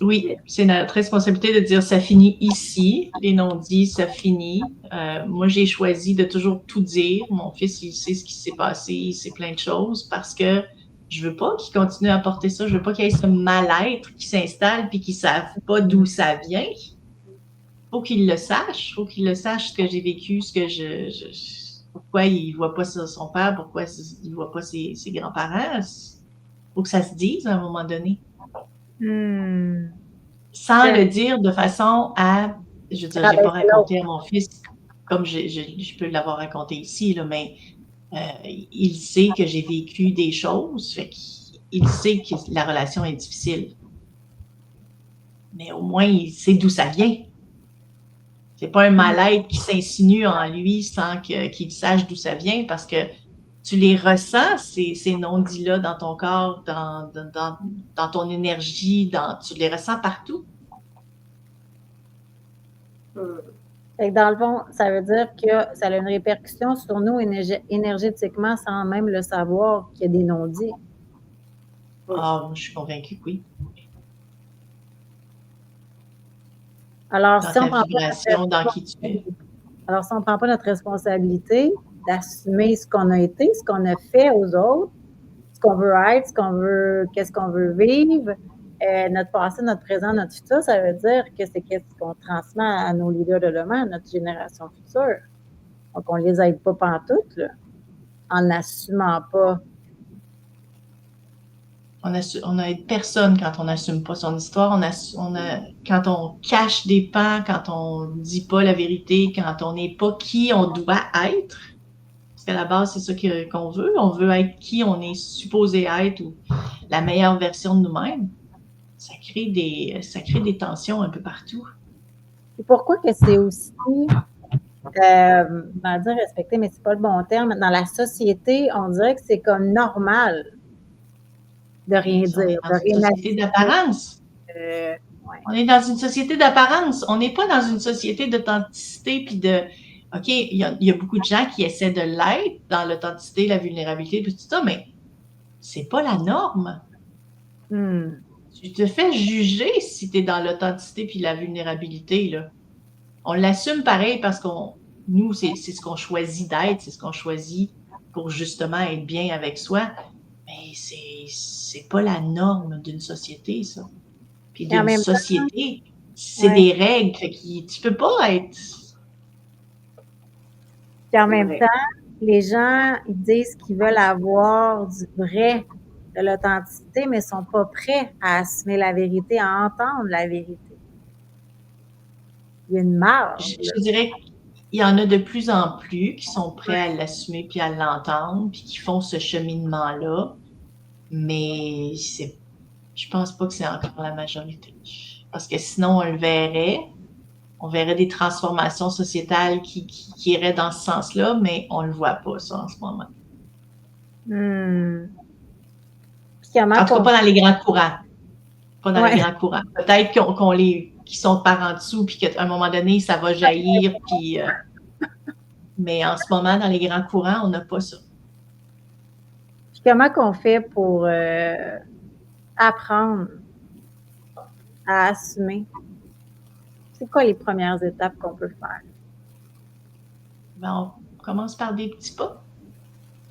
Oui, c'est notre responsabilité de dire ça finit ici, les non-dits, ça finit. Moi, j'ai choisi de toujours tout dire. Mon fils, il sait ce qui s'est passé, il sait plein de choses parce que je veux pas qu'il continue à porter ça. Je veux pas qu'il y ait ce mal-être qui s'installe puis qu'ils savent pas d'où ça vient. Faut qu'il le sache. Faut qu'il le sache ce que j'ai vécu, ce que pourquoi il voit pas son père, pourquoi il voit pas ses grands-parents. Faut que ça se dise à un moment donné. Sans le dire de façon à, je veux dire, j'ai pas raconté à mon fils comme je peux l'avoir raconté ici, là, mais il sait que j'ai vécu des choses, fait qu'il sait que la relation est difficile. Mais au moins, il sait d'où ça vient. C'est pas un mal-être qui s'insinue en lui sans qu'il sache d'où ça vient, parce que tu les ressens, ces non-dits-là, dans ton corps, dans ton énergie, tu les ressens partout. Fait que dans le fond, ça veut dire que ça a une répercussion sur nous énergétiquement sans même le savoir qu'il y a des non-dits. Ah, je suis convaincue que oui. Alors, dans si on ta vibration, dans qui tu es. Alors, si on ne prend pas notre responsabilité d'assumer ce qu'on a été, ce qu'on a fait aux autres, ce qu'on veut être, qu'est-ce qu'on veut vivre, notre passé, notre présent, notre futur, ça veut dire que c'est ce qu'on transmet à nos leaders de demain, à notre génération future. Donc, on ne les aide pas pantoute, là, en n'assumant pas. On aide personne quand on n'assume pas son histoire. Quand on cache des pans, quand on ne dit pas la vérité, quand on n'est pas qui on doit être. Parce qu'à la base, c'est ça qu'on veut. On veut être qui on est supposé être ou la meilleure version de nous-mêmes. Ça crée des tensions un peu partout. Et pourquoi que c'est aussi, dire respecter, mais c'est pas le bon terme. Dans la société, on dirait que c'est comme normal de rien dire. On est dans une société d'apparence. On est dans une société d'apparence. On n'est pas dans une société d'authenticité puis de OK, il y a beaucoup de gens qui essaient de l'être dans l'authenticité, la vulnérabilité, tout ça, mais c'est pas la norme. Tu te fais juger si tu es dans l'authenticité puis la vulnérabilité, là. On l'assume pareil parce nous, c'est ce qu'on choisit d'être, c'est ce qu'on choisit pour justement être bien avec soi. Mais c'est pas la norme d'une société, ça. Puis d'une société, c'est des règles. Fait que tu peux pas être... Puis en même temps, les gens, ils disent qu'ils veulent avoir du vrai, de l'authenticité, mais ils ne sont pas prêts à assumer la vérité, à entendre la vérité. Il y a une marge. Je dirais qu'il y en a de plus en plus qui sont prêts à l'assumer puis à l'entendre, puis qui font ce cheminement-là. Mais je pense pas que c'est encore la majorité. Parce que sinon, on verrait des transformations sociétales qui iraient dans ce sens-là, mais on ne le voit pas, ça, en ce moment. En tout cas, pas dans les grands courants. Pas dans les grands courants. Peut-être qu'on les qui sont par en dessous, puis qu'à un moment donné, ça va jaillir, puis... mais en ce moment, dans les grands courants, on n'a pas ça. Puis comment qu'on fait pour apprendre à assumer? C'est quoi les premières étapes qu'on peut faire? Ben, on commence par des petits pas.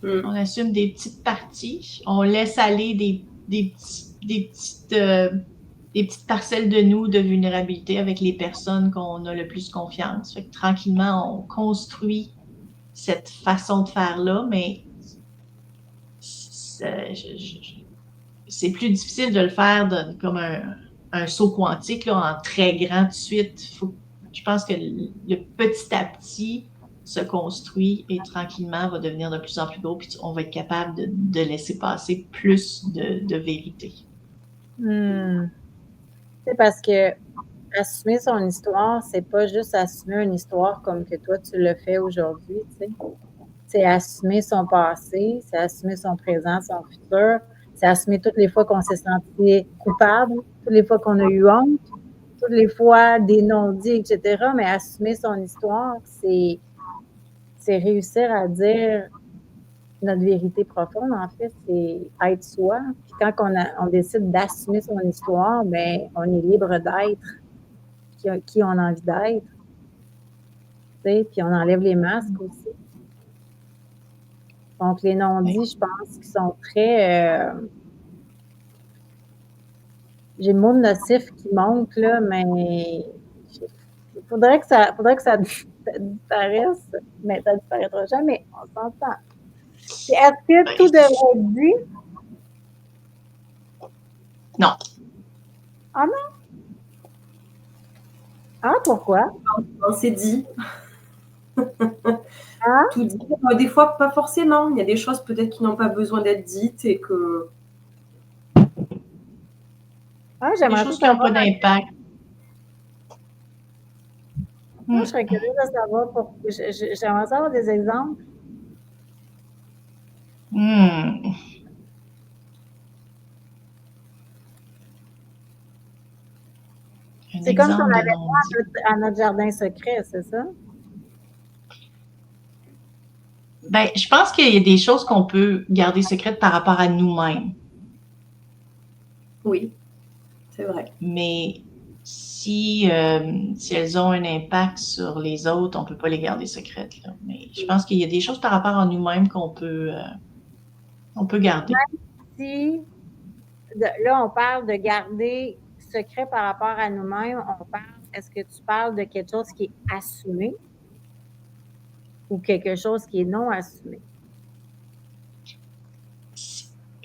On assume des petites parties. On laisse aller des petites parcelles de nous de vulnérabilité avec les personnes qu'on a le plus confiance. Fait que tranquillement, on construit cette façon de faire-là, mais c'est plus difficile de le faire comme un saut quantique là, en très grand tout de suite. Je pense que le petit à petit se construit et tranquillement va devenir de plus en plus gros, puis on va être capable de laisser passer plus de vérité. C'est parce que assumer son histoire, c'est pas juste assumer une histoire comme que toi tu le fais aujourd'hui, tu sais. C'est assumer son passé, c'est assumer son présent, son futur, c'est assumer toutes les fois qu'on s'est senti coupable, toutes les fois qu'on a eu honte, toutes les fois des non-dits, etc. Mais assumer son histoire, c'est réussir à dire notre vérité profonde, en fait, c'est être soi. Puis quand on décide d'assumer son histoire, ben, on est libre d'être qui on a envie d'être. Puis on enlève les masques aussi. Donc, les non-dits, je pense qu'ils sont très... j'ai le mot nocif qui monte, là, mais il faudrait que ça disparaisse, mais ça ne disparaîtra jamais, on s'entend. Est-ce que tout devrait être dit? Non. Ah non? Ah, pourquoi? On s'est dit. Hein? Tout dit. Des fois, pas forcément. Il y a des choses peut-être qui n'ont pas besoin d'être dites et que... Ah, j'aimerais des choses qui n'ont pas d'impact. Moi, je serais curieuse de savoir. J'aimerais savoir des exemples. C'est comme si on avait droit à notre jardin secret, c'est ça? Ben, je pense qu'il y a des choses qu'on peut garder secrètes par rapport à nous-mêmes. Oui, c'est vrai. Mais si elles ont un impact sur les autres, on ne peut pas les garder secrètes. Là. Mais je pense qu'il y a des choses par rapport à nous-mêmes qu'on peut garder. Même si, là, on parle de garder secret par rapport à nous-mêmes, est-ce que tu parles de quelque chose qui est assumé ou quelque chose qui est non assumé?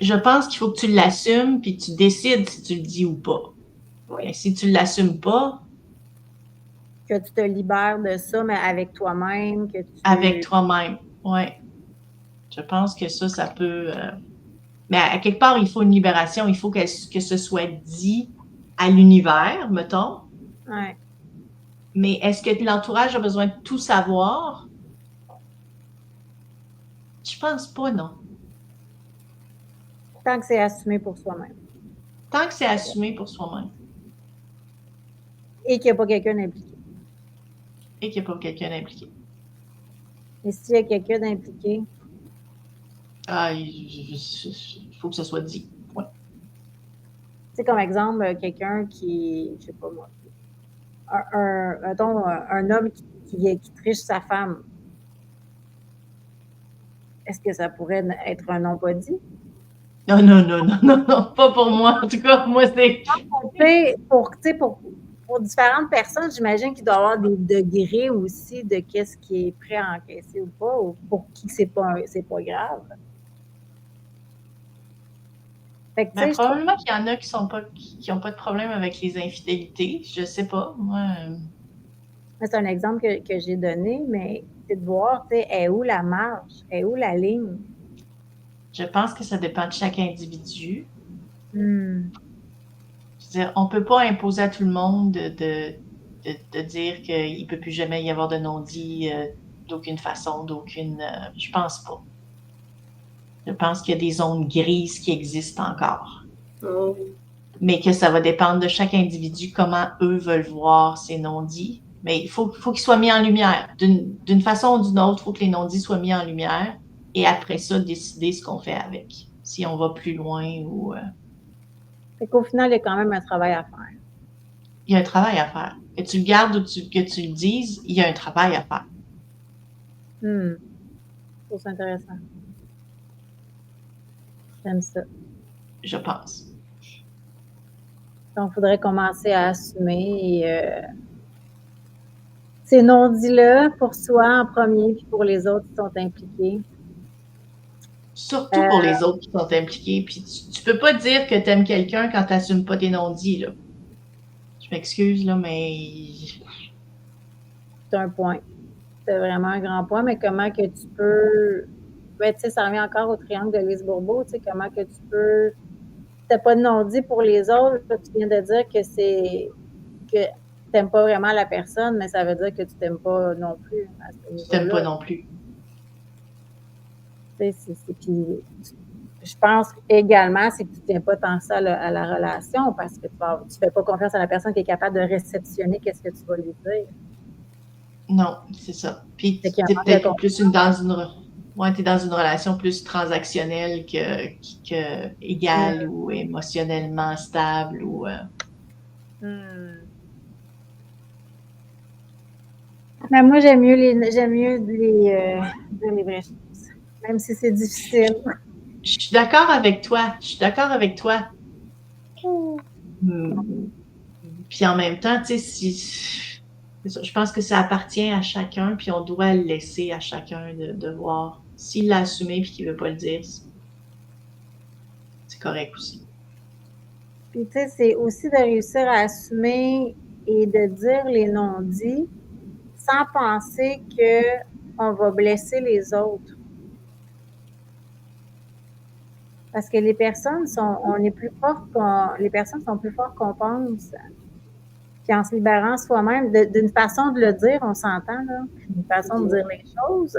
Je pense qu'il faut que tu l'assumes puis tu décides si tu le dis ou pas. Oui. Et si tu ne l'assumes pas... Que tu te libères de ça, mais avec toi-même. Avec toi-même, oui. Je pense que ça peut... Mais à quelque part, il faut une libération. Il faut que ce soit dit à l'univers, mettons. Ouais. Mais est-ce que l'entourage a besoin de tout savoir? Je pense pas, non. Tant que c'est assumé pour soi-même. Tant que c'est assumé pour soi-même. Et qu'il n'y a pas quelqu'un d'impliqué. Et qu'il n'y a pas quelqu'un d'impliqué. Et s'il y a quelqu'un d'impliqué? Il faut que ce soit dit. Ouais. C'est comme exemple, quelqu'un qui, je sais pas moi, un homme qui triche sa femme. Est-ce que ça pourrait être un non-pas dit? Non, pas pour moi. En tout cas, moi, c'est... Pour différentes personnes, j'imagine qu'il doit y avoir des degrés aussi de qu'est-ce qui est prêt à encaisser ou pas, ou pour qui c'est pas grave. Fait que, probablement qu'il y en a qui n'ont pas de problème avec les infidélités. Je sais pas. Moi... C'est un exemple que j'ai donné, mais c'est de voir, est où la marge, est où la ligne? Je pense que ça dépend de chaque individu. Je veux dire, on ne peut pas imposer à tout le monde de dire qu'il ne peut plus jamais y avoir de non-dit d'aucune façon, je pense pas. Je pense qu'il y a des zones grises qui existent encore. mais que ça va dépendre de chaque individu, comment eux veulent voir ces non-dits. Mais il faut qu'ils soient mis en lumière. D'une façon ou d'une autre, il faut que les non-dits soient mis en lumière et après ça, décider ce qu'on fait avec. Si on va plus loin ou... Fait qu'au final, il y a quand même un travail à faire. Il y a un travail à faire. Que tu le gardes ou que tu le dises, il y a un travail à faire. Je trouve ça intéressant. J'aime ça. Je pense. Donc, il faudrait commencer à assumer ces non-dits-là pour soi en premier, puis pour les autres qui sont impliqués. Surtout pour les autres qui sont impliqués. Puis tu peux pas dire que tu aimes quelqu'un quand tu n'assumes pas tes non-dits, là. Je m'excuse, là, mais... C'est un point. C'est vraiment un grand point, mais comment que tu peux... Ben, tu sais, ça revient encore au triangle de Lise Bourbeau, tu sais, comment que tu peux... T'as pas de non-dit pour les autres, là, tu viens de dire que c'est... que t'aimes pas vraiment la personne, mais ça veut dire que tu t'aimes pas non plus à ce niveau-là. Tu t'aimes pas non plus. Tu sais, puis je pense également, c'est que tu tiens pas tant ça à la relation parce que tu fais pas confiance à la personne qui est capable de réceptionner qu'est-ce que tu vas lui dire. Non, c'est ça. Puis t'es peut-être plus t'es dans une relation plus transactionnelle que égale ou émotionnellement stable ou... Mais moi, j'aime mieux les vraies choses, même si c'est difficile. Je suis d'accord avec toi. Puis en même temps, tu sais, je pense que ça appartient à chacun, puis on doit le laisser à chacun de voir. S'il l'a assumé puis qu'il veut pas le dire, c'est correct aussi. Puis tu sais, c'est aussi de réussir à assumer et de dire les non-dits sans penser qu'on va blesser les autres. Parce que les personnes sont plus fortes qu'on pense. Puis en se libérant soi-même, d'une façon de le dire, on s'entend, là, une façon de dire les choses.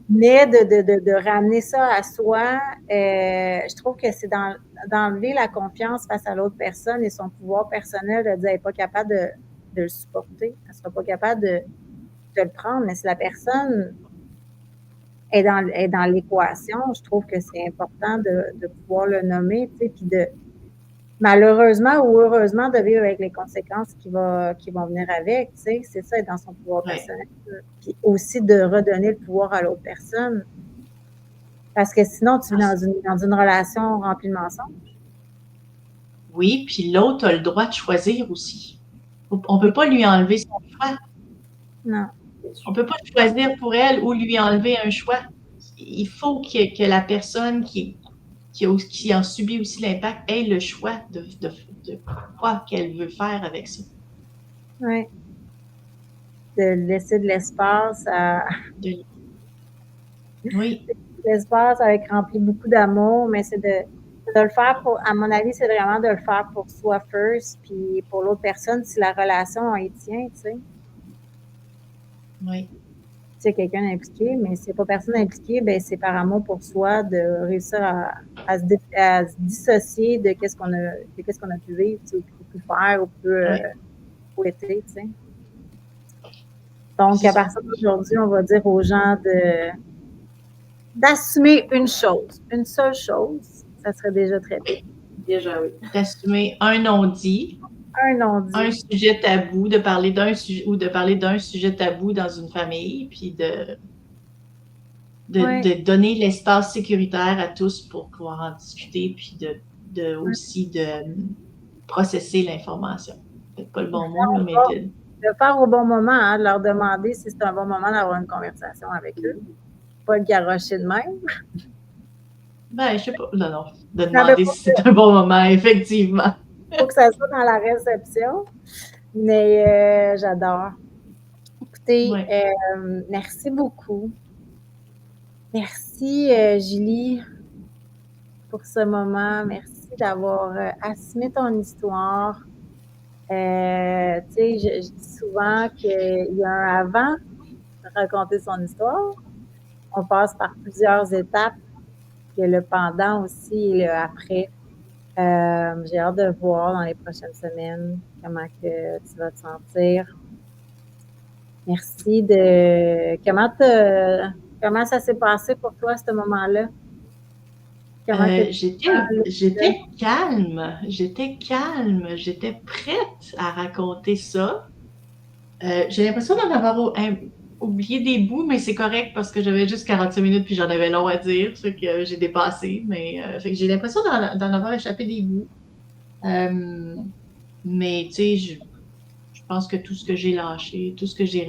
Mais de ramener ça à soi, je trouve que c'est d'enlever la confiance face à l'autre personne et son pouvoir personnel de dire qu'elle n'est pas capable de le supporter, elle ne sera pas capable de le prendre. Mais si la personne est dans l'équation, je trouve que c'est important de pouvoir le nommer, tu sais, puis malheureusement ou heureusement de vivre avec les conséquences qui vont venir avec, tu sais, c'est ça, être dans son pouvoir personnel. Puis aussi de redonner le pouvoir à l'autre personne. Parce que sinon, tu vis dans une relation remplie de mensonges. Oui, puis l'autre a le droit de choisir aussi. On ne peut pas lui enlever son choix. Non. On ne peut pas choisir pour elle ou lui enlever un choix. Il faut que la personne qui en subit aussi l'impact ait le choix de quoi qu'elle veut faire avec ça. Oui. De laisser de l'espace à... Oui. L'espace avec rempli beaucoup d'amour, mais c'est de le faire à mon avis, c'est vraiment de le faire pour soi first, puis pour l'autre personne, si la relation y tient, tu sais. Oui. Tu sais, quelqu'un impliqué, mais si pas personne impliquée, ben c'est par amour pour soi de réussir à se dissocier de qu'est-ce qu'on a pu vivre, tu sais, pu faire ou pu être, tu sais. Donc, à partir d'aujourd'hui, on va dire aux gens d'assumer une seule chose, ça serait déjà très bien. Déjà, oui. D'assumer un non-dit. Un sujet tabou, de parler d'un sujet tabou dans une famille, puis de donner l'espace sécuritaire à tous pour pouvoir en discuter, puis aussi de processer l'information. Peut-être pas le bon mot, mais de le faire au bon moment, hein, de leur demander si c'est un bon moment d'avoir une conversation avec eux. Pas le garrocher de même. Ben, je sais pas. Non. De demander si c'est un bon moment, effectivement. Il faut que ça soit dans la réception. Mais j'adore. Écoutez, merci beaucoup. Merci, Julie, pour ce moment. Merci d'avoir assumé ton histoire. Tu sais, je dis souvent qu'il y a un avant de raconter son histoire. On passe par plusieurs étapes. Il y a le pendant aussi et le après. J'ai hâte de voir dans les prochaines semaines comment que tu vas te sentir. Merci de... Comment ça s'est passé pour toi, ce moment-là? J'étais calme, j'étais prête à raconter ça. J'ai l'impression d'en avoir oublié des bouts, mais c'est correct parce que j'avais juste 45 minutes puis j'en avais long à dire, ce que j'ai dépassé, mais fait que j'ai l'impression d'en avoir échappé des bouts. Mais tu sais, je pense que tout ce que j'ai lâché, tout ce que j'ai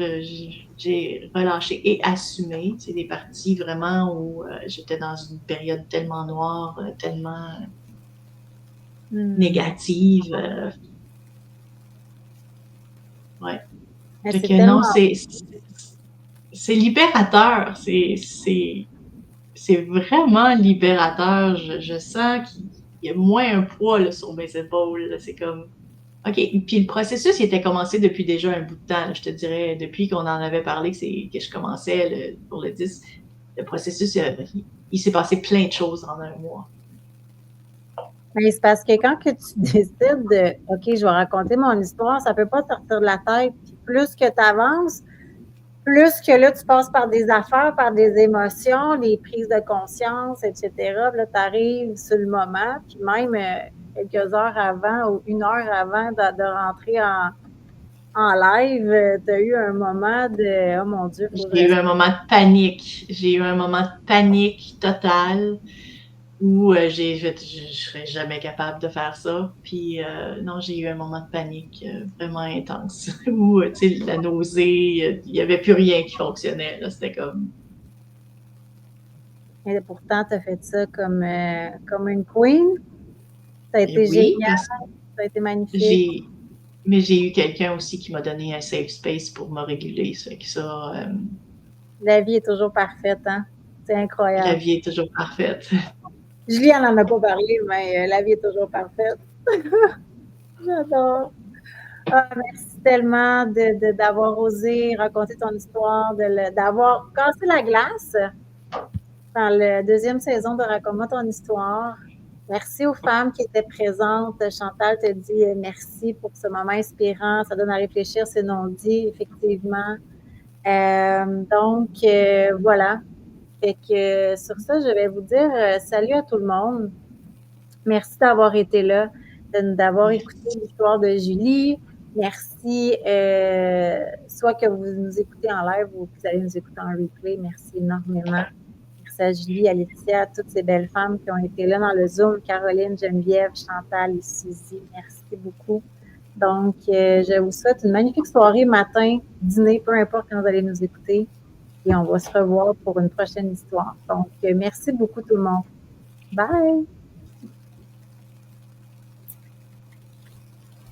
relâché et assumé, c'est des parties vraiment où j'étais dans une période tellement noire, tellement négative. Ouais. Fait que non, c'est libérateur. C'est vraiment libérateur. Je sens qu'il y a moins un poids là, sur mes épaules. C'est comme OK. Puis le processus, il était commencé depuis déjà un bout de temps. Là, je te dirais, depuis qu'on en avait parlé, que je commençais pour le 10, le processus, il s'est passé plein de choses en un mois. Mais c'est parce que quand que tu décides de OK, je vais raconter mon histoire, ça ne peut pas sortir de la tête. Puis plus que tu avances, plus que là, tu passes par des affaires, par des émotions, des prises de conscience, etc. Puis là, tu arrives sur le moment, puis même quelques heures avant ou 1 heure avant de rentrer en live, tu as eu un moment de « Oh mon Dieu! » J'ai eu un moment de panique. J'ai eu un moment de panique totale où je serais jamais capable de faire ça. Puis non, j'ai eu un moment de panique vraiment intense où, tu sais, la nausée, il n'y avait plus rien qui fonctionnait. Là, c'était comme... Et pourtant, tu as fait ça comme une queen. Ça a été génial. Ça a été magnifique. Mais j'ai eu quelqu'un aussi qui m'a donné un safe space pour me réguler. Ça fait que ça... La vie est toujours parfaite, hein? C'est incroyable. La vie est toujours parfaite. Julie, elle n'en a pas parlé, mais la vie est toujours parfaite. J'adore. Merci tellement d'avoir osé raconter ton histoire, d'avoir cassé la glace dans la 2e saison de Raconte-moi ton histoire. Merci aux femmes qui étaient présentes. Chantal te dit merci pour ce moment inspirant. Ça donne à réfléchir, c'est non dit, effectivement. Donc, voilà. Fait que sur ça, je vais vous dire salut à tout le monde. Merci d'avoir été là, d'avoir écouté l'histoire de Julie. Merci, soit que vous nous écoutez en live ou que vous allez nous écouter en replay. Merci énormément. Merci à Julie, à Laetitia, à toutes ces belles femmes qui ont été là dans le Zoom. Caroline, Geneviève, Chantal et Suzy. Merci beaucoup. Donc, je vous souhaite une magnifique soirée, matin, dîner, peu importe quand vous allez nous écouter. Et on va se revoir pour une prochaine histoire. Donc, merci beaucoup tout le monde. Bye!